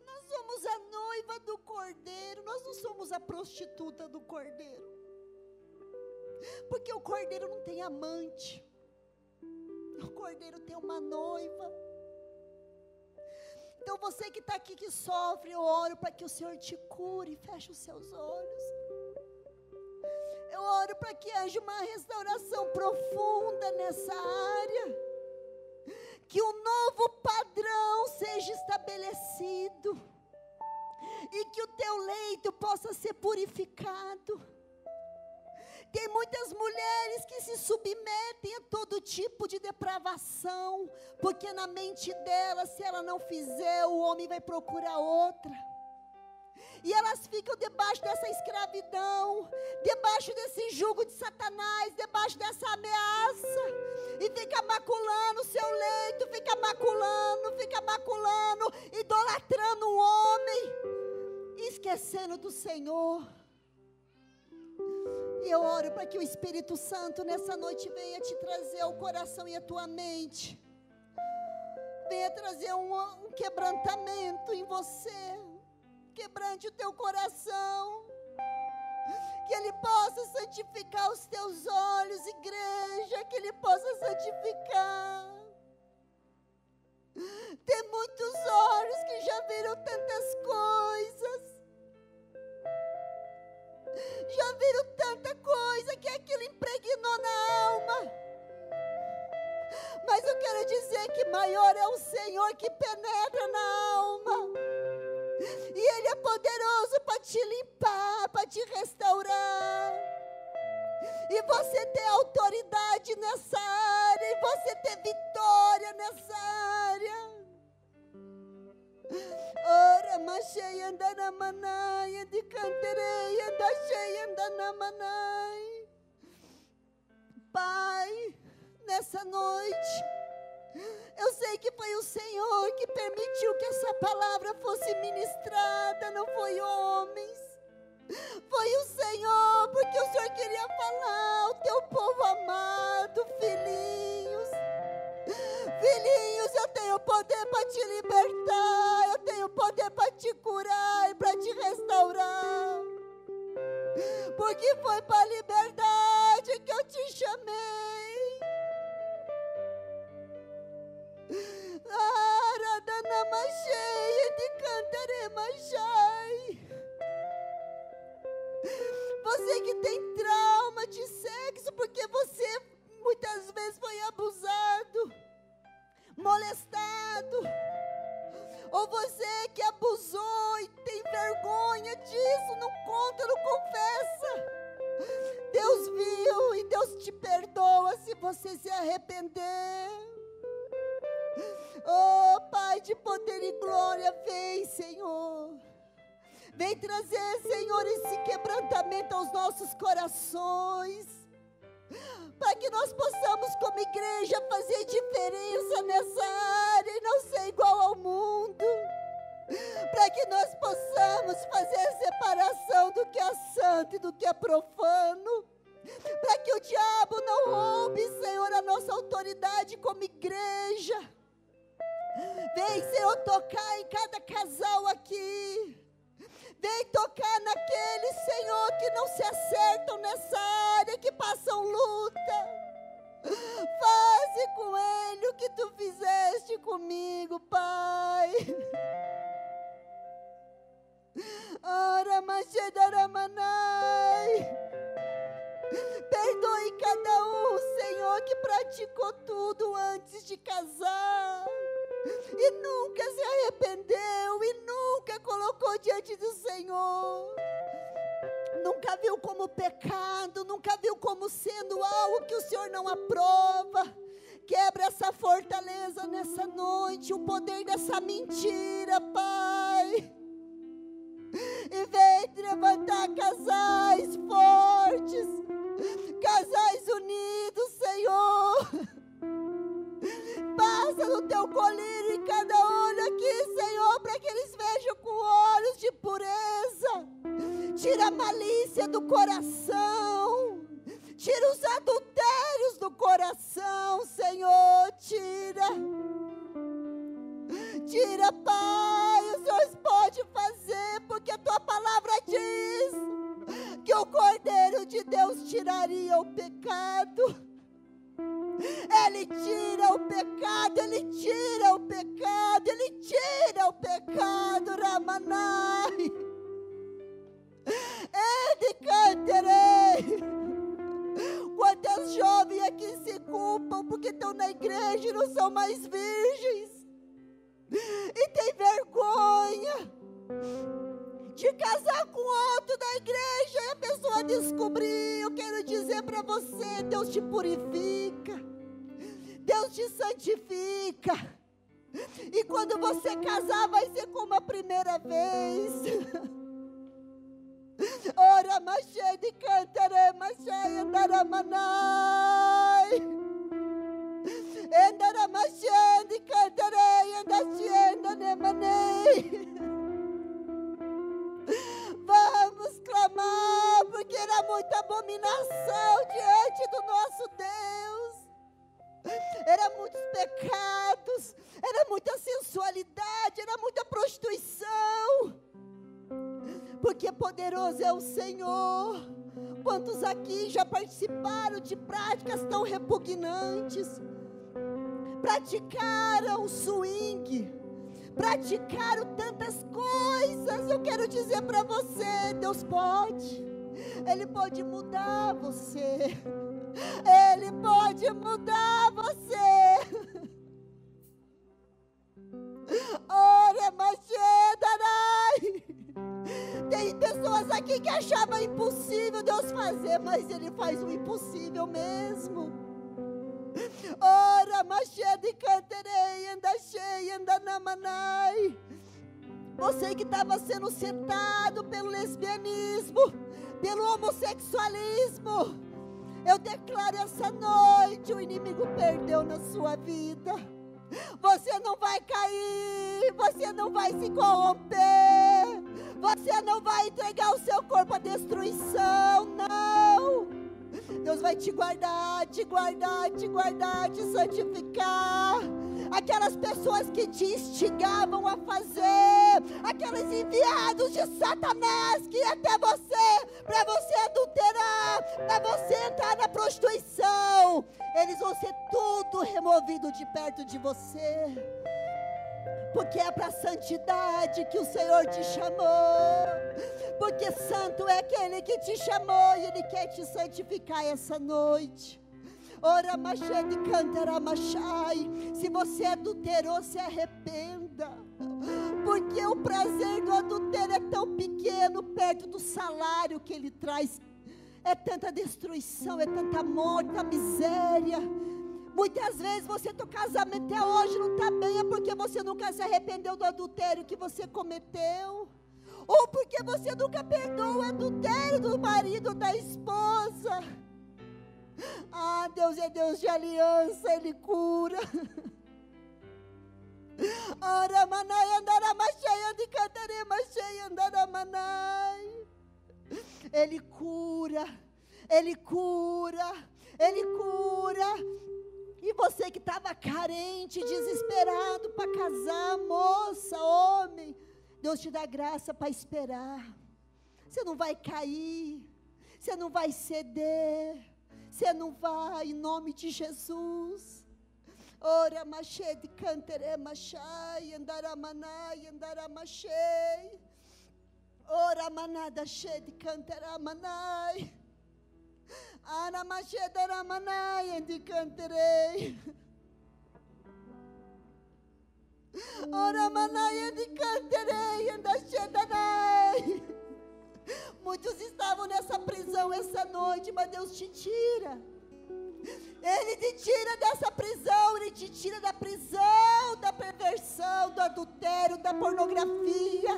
Nós somos a noiva do Cordeiro, nós não somos a prostituta do Cordeiro. Porque o Cordeiro não tem amante. O Cordeiro tem uma noiva. Então você que está aqui que sofre, eu oro para que o Senhor te cure, feche os seus olhos. Eu oro para que haja uma restauração profunda nessa área. Que um novo padrão seja estabelecido. E que o teu leito possa ser purificado. Tem muitas mulheres que se submetem a todo tipo de depravação, porque na mente dela, se ela não fizer, o homem vai procurar outra. E elas ficam debaixo dessa escravidão, debaixo desse jugo de Satanás, debaixo dessa ameaça, e fica maculando o seu leito, fica maculando, idolatrando o homem, esquecendo do Senhor. E eu oro para que o Espírito Santo nessa noite venha te trazer ao coração e à tua mente. Venha trazer um quebrantamento em você. Quebrante o teu coração. Que Ele possa santificar os teus olhos, igreja. Que Ele possa santificar. Tem muitos olhos que já viram tantas coisas. Já viram tanta coisa que aquilo impregnou na alma. Mas eu quero dizer que maior é o Senhor que penetra na alma. E Ele é poderoso para te limpar, para te restaurar. E você ter autoridade nessa área. E você ter vitória nessa área. Ramachei andanamanai, de canterei, andachei andanamanai. Pai, nessa noite, eu sei que foi o Senhor que permitiu que essa palavra fosse ministrada, não foi homens. Foi o Senhor, porque o Senhor queria falar ao teu povo amado, filhinhos. Filhinhos, eu tenho poder para te libertar, eu tenho poder para te curar e para te restaurar. Porque foi para a liberdade que eu te chamei. Aradanamachei de cantaremachai. Você que tem trauma de sexo, porque você muitas vezes foi abusado, molestado, ou você que abusou e tem vergonha disso, não conta, não confessa. Deus viu e Deus te perdoa se você se arrepender. Oh, Pai de poder e glória, vem, Senhor. Vem trazer, Senhor, esse quebrantamento aos nossos corações, para que nós possamos, como igreja, fazer diferença nessa área e não ser igual ao mundo. Para que nós possamos fazer a separação do que é santo e do que é profano. Para que o diabo não roube, Senhor, a nossa autoridade como igreja. Vem, Senhor, tocar em cada casal aqui. Vem tocar naqueles, Senhor, que não se acertam nessa área, que passam luta. Faze com ele o que tu fizeste comigo, Pai. Ora, Machedaramanai. Perdoe cada um, Senhor, que praticou tudo antes de casar. E nunca se arrependeu, e nunca colocou diante do Senhor. Nunca viu como pecado, nunca viu como sendo algo que o Senhor não aprova. Quebra essa fortaleza nessa noite, o poder dessa mentira, Pai. E vem levantar casais fortes, casais unidos, Senhor. Passa no teu colírio em cada olho aqui, Senhor, para que eles vejam com olhos de pureza. Tira a malícia do coração. Tira os adultérios do coração, Senhor. Tira. Tira, Pai. O Senhor pode fazer, porque a tua palavra diz que o Cordeiro de Deus tiraria o pecado. Ele tira o pecado, Ele tira o pecado, Ele tira o pecado, Ramanai. Ele cantarei. Quantas jovens aqui se culpam porque estão na igreja e não são mais virgens. E tem vergonha de casar com outro da igreja e a pessoa descobrir. Eu quero dizer para você, Deus te purifica, Deus te santifica, e quando você casar vai ser como a primeira vez. Ora, machei de cantaré, machei andaramanai. Endaramachei de cantaré, andachei nemanei. Vamos clamar, porque era muita abominação diante do nosso Deus. Era muitos pecados, era muita sensualidade, era muita prostituição. Porque poderoso é o Senhor. Quantos aqui já participaram de práticas tão repugnantes? Praticaram swing, praticaram tantas coisas. Eu quero dizer para você, Deus pode. Ele pode mudar você. Ele pode mudar você. Ora, Machedarai. Tem pessoas aqui que achavam impossível Deus fazer, mas Ele faz o impossível mesmo. Ora, Machede canterei, anda cheia, anda namanai. Você que estava sendo sentado pelo lesbianismo, pelo homossexualismo, eu declaro essa noite, o inimigo perdeu na sua vida. Você não vai cair, você não vai se corromper, você não vai entregar o seu corpo à destruição, não. Deus vai te guardar, te guardar, te guardar, te santificar. Aquelas pessoas que te instigavam a fazer, aqueles enviados de Satanás que iam até você, para você adulterar, para você entrar na prostituição, eles vão ser tudo removido de perto de você, porque é para a santidade que o Senhor te chamou, porque santo é aquele que te chamou e Ele quer te santificar essa noite. Ora, machê de cantara machai. Se você adulterou, se arrependa, porque o prazer do adultério é tão pequeno perto do salário que ele traz. É tanta destruição, é tanta morte, tanta miséria. Muitas vezes teu casamento até hoje não está bem, é porque você nunca se arrependeu do adultério que você cometeu, ou porque você nunca perdoou o adultério do marido ou da esposa. Ah, Deus é Deus de aliança, Ele cura. Ora, manai, andara, machai, andi, cantare, machai, andara, manai. Ele cura, Ele cura, Ele cura. E você que estava carente, desesperado para casar, moça, homem, Deus te dá graça para esperar. Você não vai cair, você não vai ceder. Você não vai, em nome de Jesus. Ora, machê de cantere, machai, andaramanai, andaramachei. Ora, manada, che de cantera, manai. Ana, machê, daramanai, de canterei. Ora, manai, de canterei, andache, danai. Muitos estavam nessa prisão essa noite, mas Deus te tira. Ele te tira dessa prisão, Ele te tira da prisão, da perversão, do adultério, da pornografia.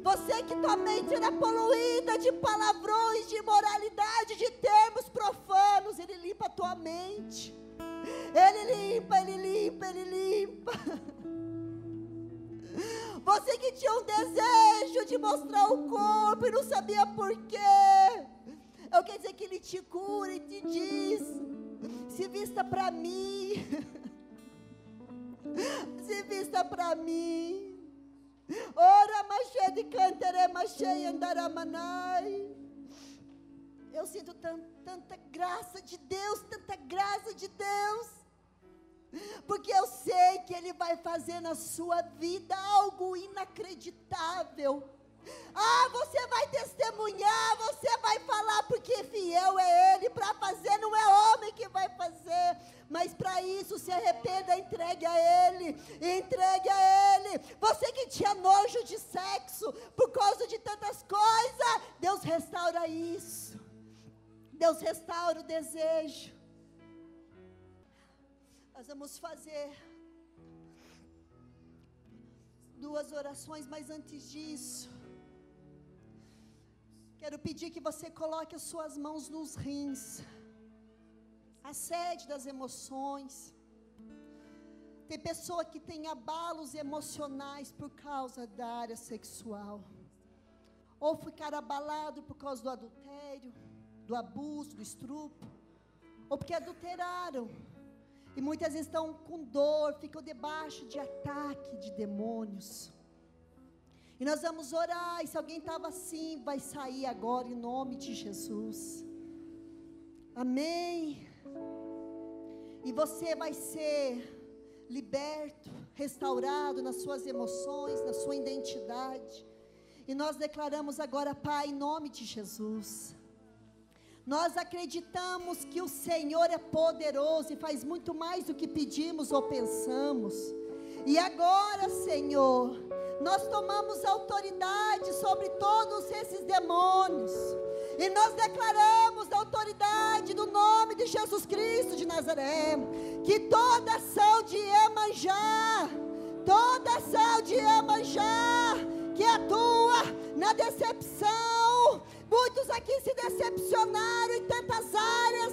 Você que tua mente era poluída de palavrões, de imoralidade, de termos profanos, Ele limpa a tua mente. Ele limpa, Ele limpa, Ele limpa. Você que tinha um desejo de mostrar o corpo e não sabia por quê, eu quero dizer que Ele te cura e te diz: se vista para mim, se vista para mim. Ora, machê de cantere, machê andaramanai. Eu sinto tanta graça de Deus, tanta graça de Deus. Porque eu sei que Ele vai fazer na sua vida algo inacreditável. Ah, você vai testemunhar, você vai falar, porque fiel é Ele para fazer, não é homem que vai fazer. Mas para isso, se arrependa, entregue a Ele, entregue a Ele. Você que tinha nojo de sexo, por causa de tantas coisas, Deus restaura isso. Deus restaura o desejo. Nós vamos fazer 2 orações, mas antes disso, quero pedir que você coloque as suas mãos nos rins, a sede das emoções. Tem pessoa que tem abalos emocionais por causa da área sexual, ou ficar abalado por causa do adultério, do abuso, do estupro, ou porque adulteraram. E muitas vezes estão com dor, ficam debaixo de ataque de demônios. E nós vamos orar, e se alguém estava assim, vai sair agora em nome de Jesus. Amém. E você vai ser liberto, restaurado nas suas emoções, na sua identidade. E nós declaramos agora, Pai, em nome de Jesus. Nós acreditamos que o Senhor é poderoso e faz muito mais do que pedimos ou pensamos. E agora, Senhor, nós tomamos autoridade sobre todos esses demônios. E nós declaramos a autoridade do nome de Jesus Cristo de Nazaré, que toda ação de Iemanjá, toda ação de Iemanjá que atua na decepção. Muitos aqui se decepcionaram em tantas áreas,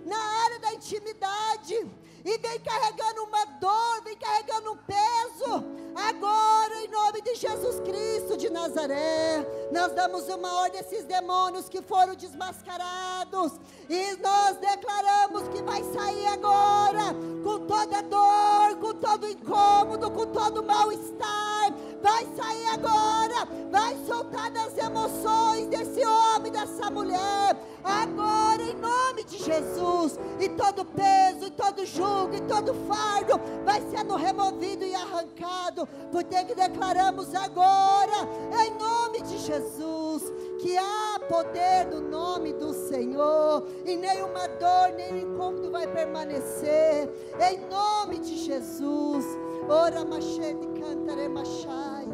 na área da intimidade, e vem carregando uma dor, vem carregando um peso. Agora, em nome de Jesus Cristo de Nazaré, nós damos uma ordem a esses demônios que foram desmascarados, e nós declaramos que vai sair agora, com toda dor, com todo incômodo, com todo mal-estar. Vai sair agora, vai soltar das emoções desse homem, dessa mulher, agora em nome de Jesus. E todo peso, e todo jugo, e todo fardo vai sendo removido e arrancado, porque declaramos agora, em nome de Jesus, que há poder no nome do Senhor, e nenhuma dor, nem incômodo vai permanecer, em nome de Jesus. Ora machete cantare machai,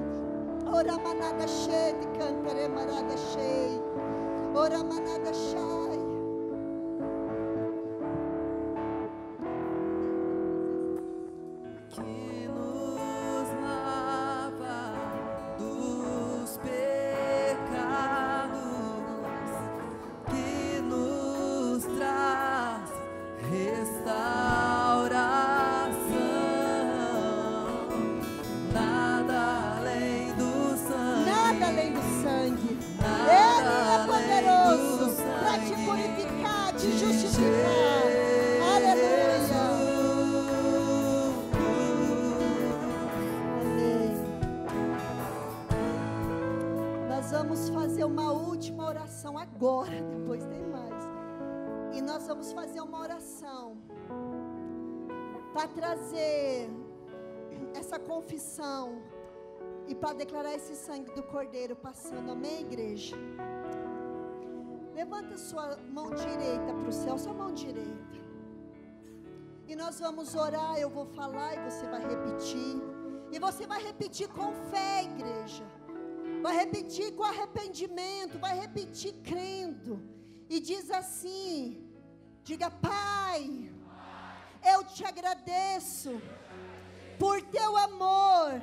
ora manada chete cantare marada chei, ora manada chai. Que nos lava dos pecados, que nos traz restauração. Nada além do sangue. Nada além do sangue. Nada Ele é além poderoso do para te sangue purificar, te de justificar. Aleluia. Amém. Nós vamos fazer uma última oração agora, depois tem mais. E nós vamos fazer uma oração para trazer essa confissão e para declarar esse sangue do Cordeiro passando. Amém, igreja? Levanta sua mão direita para o céu, sua mão direita. E nós vamos orar, eu vou falar e você vai repetir. E você vai repetir com fé, igreja. Vai repetir com arrependimento, vai repetir crendo. E diz assim, diga: Pai, eu te agradeço por teu amor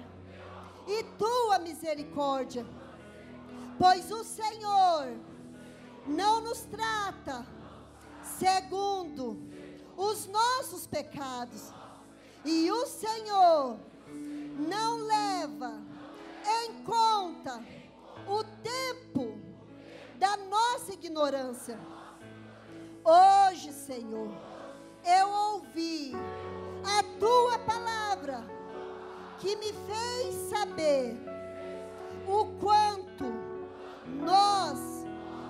e tua misericórdia, pois o Senhor não nos trata segundo os nossos pecados, e o Senhor não leva em conta o tempo da nossa ignorância. Hoje, Senhor, eu ouvi a tua palavra, que me fez saber o quanto nós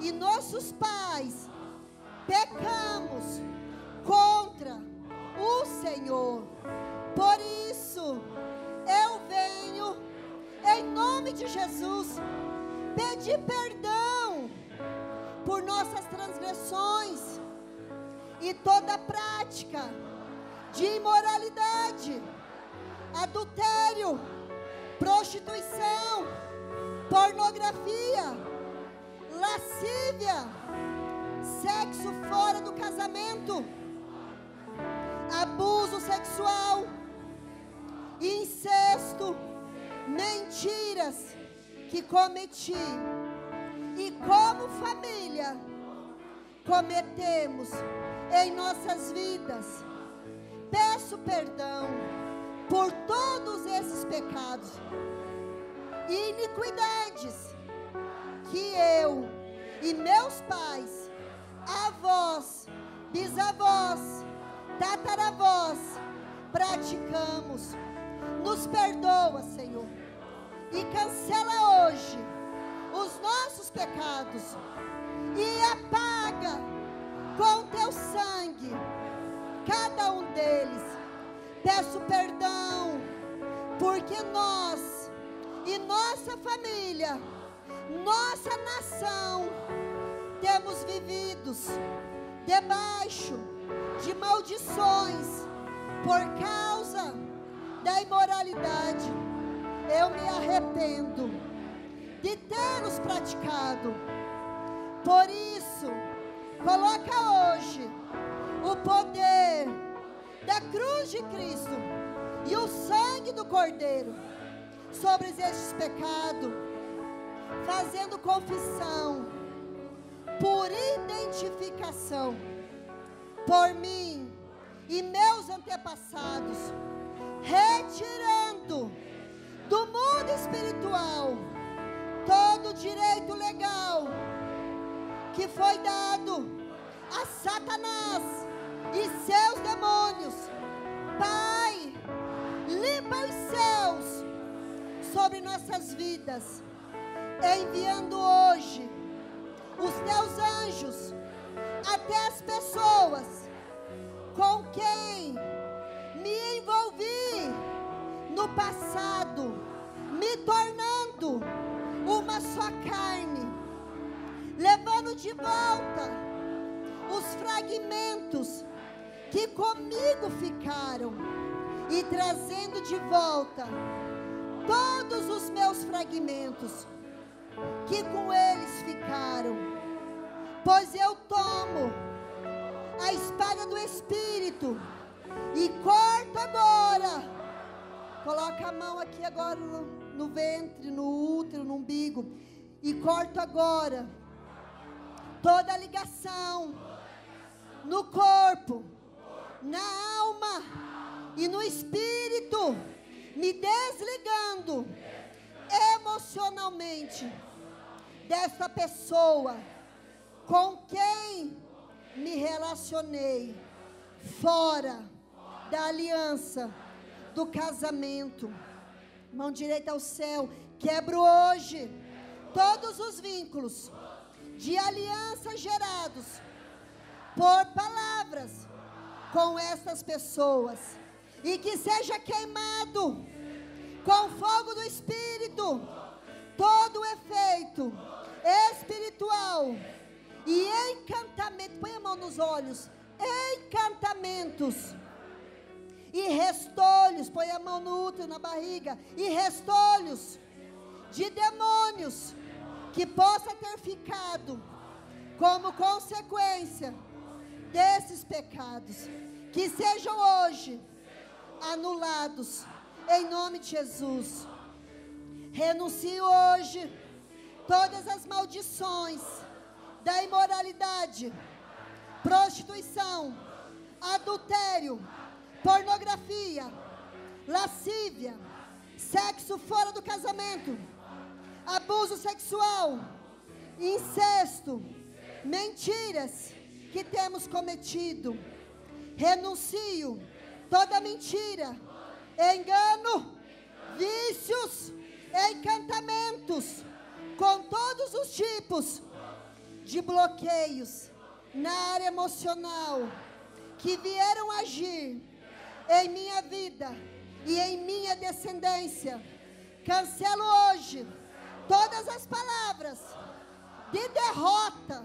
e nossos pais pecamos contra o Senhor. Por isso, eu venho, em nome de Jesus, pedir perdão por nossas transgressões e toda prática de imoralidade, adultério, prostituição, pornografia, lascívia, sexo fora do casamento, abuso sexual, incesto, mentiras que cometi e como família cometemos em nossas vidas. Peço perdão por todos esses pecados e iniquidades que eu e meus pais, avós, bisavós, tataravós praticamos. Nos perdoa, Senhor, e cancela hoje os nossos pecados e apaga com teu sangue cada um deles. Peço perdão porque nós e nossa família, nossa nação, temos vividos debaixo de maldições por causa da imoralidade. Eu me arrependo de ter-os praticado. Por isso, coloca hoje o poder da cruz de Cristo e o sangue do Cordeiro sobre estes pecados, fazendo confissão por identificação por mim e meus antepassados, retirando do mundo espiritual todo o direito legal que foi dado a Satanás e seus demônios. Pai, limpa os céus sobre nossas vidas, enviando hoje os teus anjos até as pessoas com quem me envolvi no passado, me tornando uma só carne, levando de volta os fragmentos que comigo ficaram e trazendo de volta todos os meus fragmentos que com eles ficaram, pois eu tomo a espada do Espírito e corto agora. Coloca a mão aqui agora no ventre, no útero, no umbigo, e corto agora toda a ligação no corpo, na alma e no espírito, me desligando emocionalmente desta pessoa com quem me relacionei fora da aliança do casamento. Mão direita ao céu. Quebro hoje todos os vínculos de aliança gerados por palavras com essas pessoas, e que seja queimado com fogo do Espírito todo o efeito espiritual e encantamento. Põe a mão nos olhos. Encantamentos e restolhos. Põe a mão no útero, na barriga. E restolhos de demônios que possa ter ficado como consequência desses pecados, que sejam hoje anulados em nome de Jesus. Renuncio hoje todas as maldições da imoralidade, prostituição, adultério, pornografia, lascívia, sexo fora do casamento, abuso sexual, incesto, mentiras que temos cometido. Renuncio toda mentira, engano, vícios, encantamentos, com todos os tipos de bloqueios na área emocional que vieram agir em minha vida e em minha descendência. Cancelo hoje todas as palavras de derrota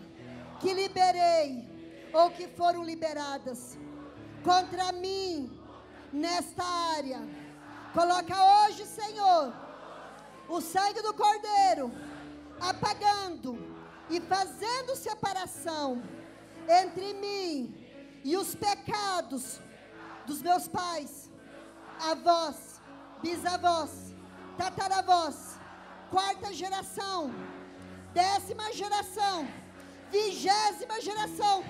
que liberei ou que foram liberadas contra mim nesta área. Coloca hoje, Senhor, o sangue do Cordeiro, apagando e fazendo separação entre mim e os pecados dos meus pais, avós, bisavós, tataravós, quarta geração, 10ª geração, 20ª geração,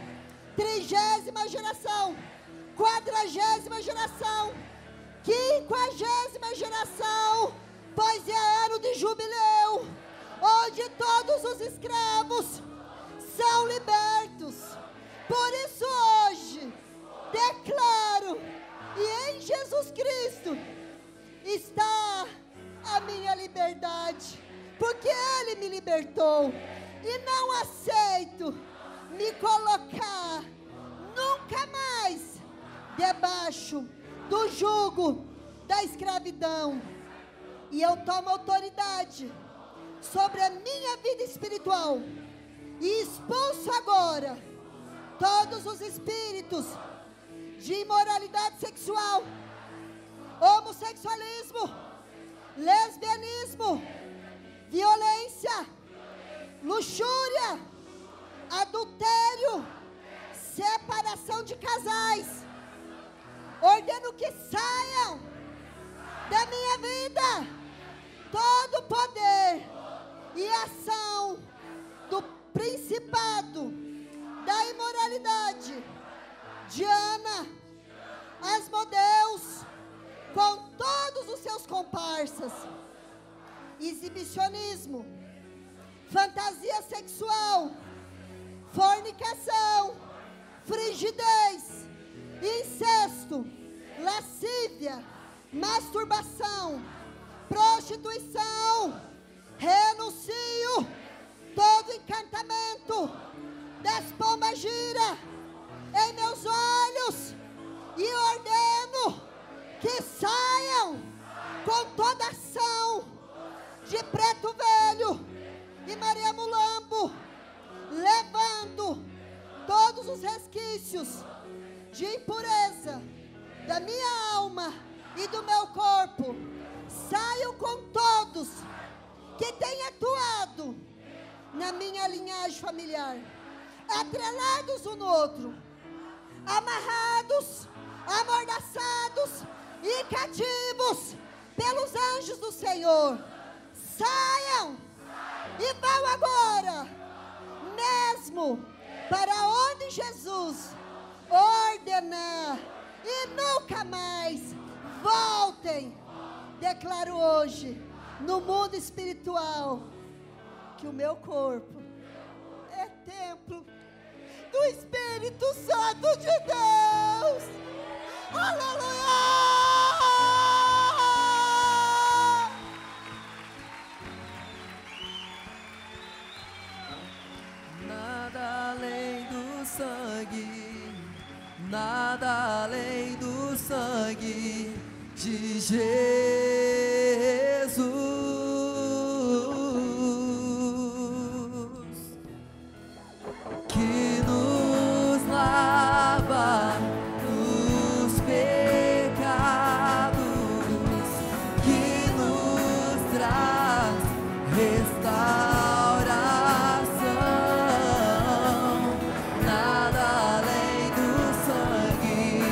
30ª geração, 40ª geração, 50ª geração, pois é ano de jubileu, onde todos os escravos são libertos. Por isso hoje declaro, e em Jesus Cristo está a minha liberdade, porque Ele me libertou, e não aceito me colocar nunca mais debaixo do jugo da escravidão. E eu tomo autoridade sobre a minha vida espiritual e expulso agora todos os espíritos de imoralidade sexual, homossexualismo, lesbianismo, violência, luxúria, adultério, separação de casais. Ordeno que saiam da minha vida todo poder e ação do principado da imoralidade, Diana, Asmodeus, com todos os seus comparsas, exibicionismo, fantasia sexual, fornicação, frigidez, incesto, lascívia, masturbação, prostituição. Renuncio todo encantamento das pombas gira em meus olhos e ordeno que saiam com toda ação de Preto Velho e Maria Mulambo, levando todos os resquícios de impureza da minha alma e do meu corpo. Saiam com todos que têm atuado na minha linhagem familiar, atrelados um no outro, amarrados, amordaçados e cativos pelos anjos do Senhor. Saiam e vão agora mesmo para onde Jesus ordenar, e nunca mais voltem. Declaro hoje no mundo espiritual que o meu corpo é templo do Espírito Santo de Deus. Aleluia! Nada além do sangue, nada além do sangue de Jesus, que nos lava dos pecados, que nos traz restauração. Nada além do sangue,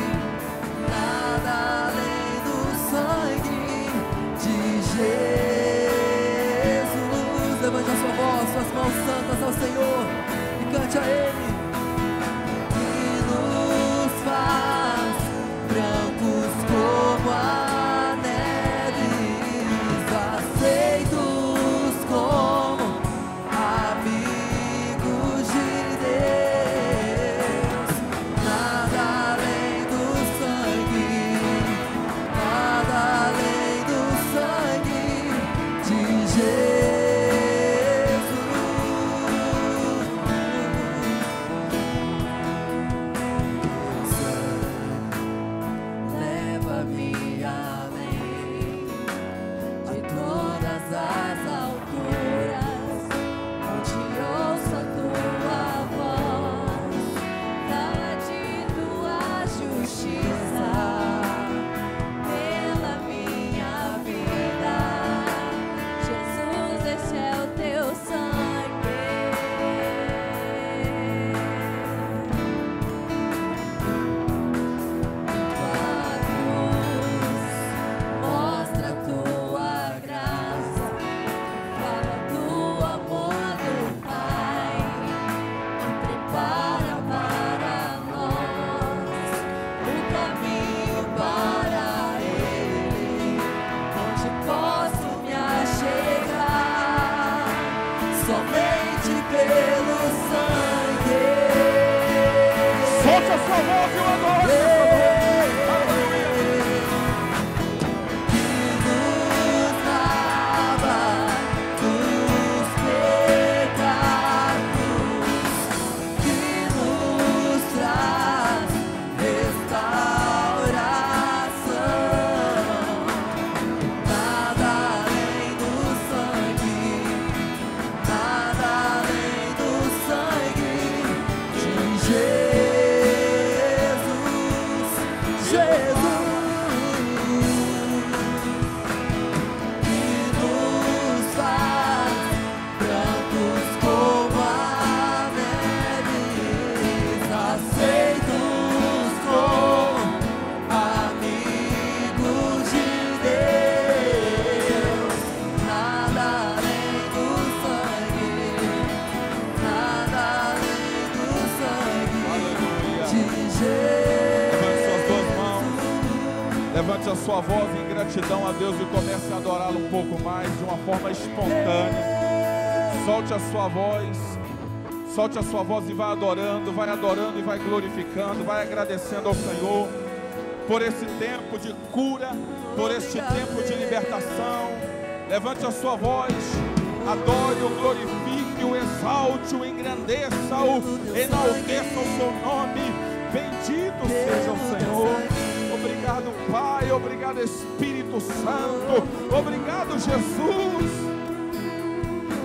nada além do sangue de Jesus. Levante a sua voz, suas mãos santas ao Senhor e cante a Ele. Que nos faz brancos como a neve, aceitos como amigos de Deus. Nada além do sangue, nada além do sangue de Jesus. Levante a sua voz em gratidão a Deus e comece a adorá-lo um pouco mais, de uma forma espontânea. Solte a sua voz. Solte a sua voz e vai adorando e vai glorificando, vai agradecendo ao Senhor por esse tempo de cura, por este tempo de libertação. Levante a sua voz, adore-o, glorifique-o, exalte-o, engrandeça-o, enalteça o seu nome. Bendito seja o Senhor. Obrigado, Pai, obrigado, Espírito Santo, obrigado, Jesus,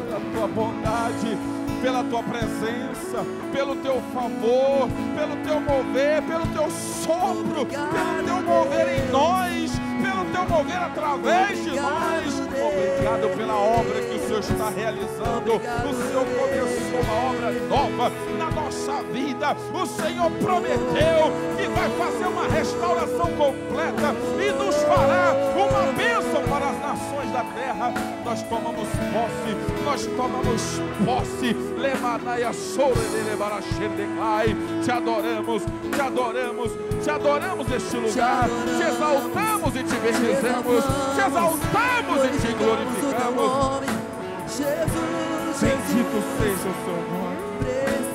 pela tua bondade, pela tua presença, pelo teu favor, pelo teu mover, pelo teu sopro, pelo teu mover em nós, pelo teu mover através de nós. Obrigado pela obra que o Senhor está realizando. O Senhor começou uma obra nova na nossa vida. O Senhor prometeu que vai fazer uma restauração completa e nos fará uma bênção para as nações da terra. Nós tomamos posse. Lemanaia soura de lebarachendecai. Te adoramos neste lugar. Te exaltamos e te bendizemos. Te exaltamos e te glorificamos. Bendito seja o seu nome.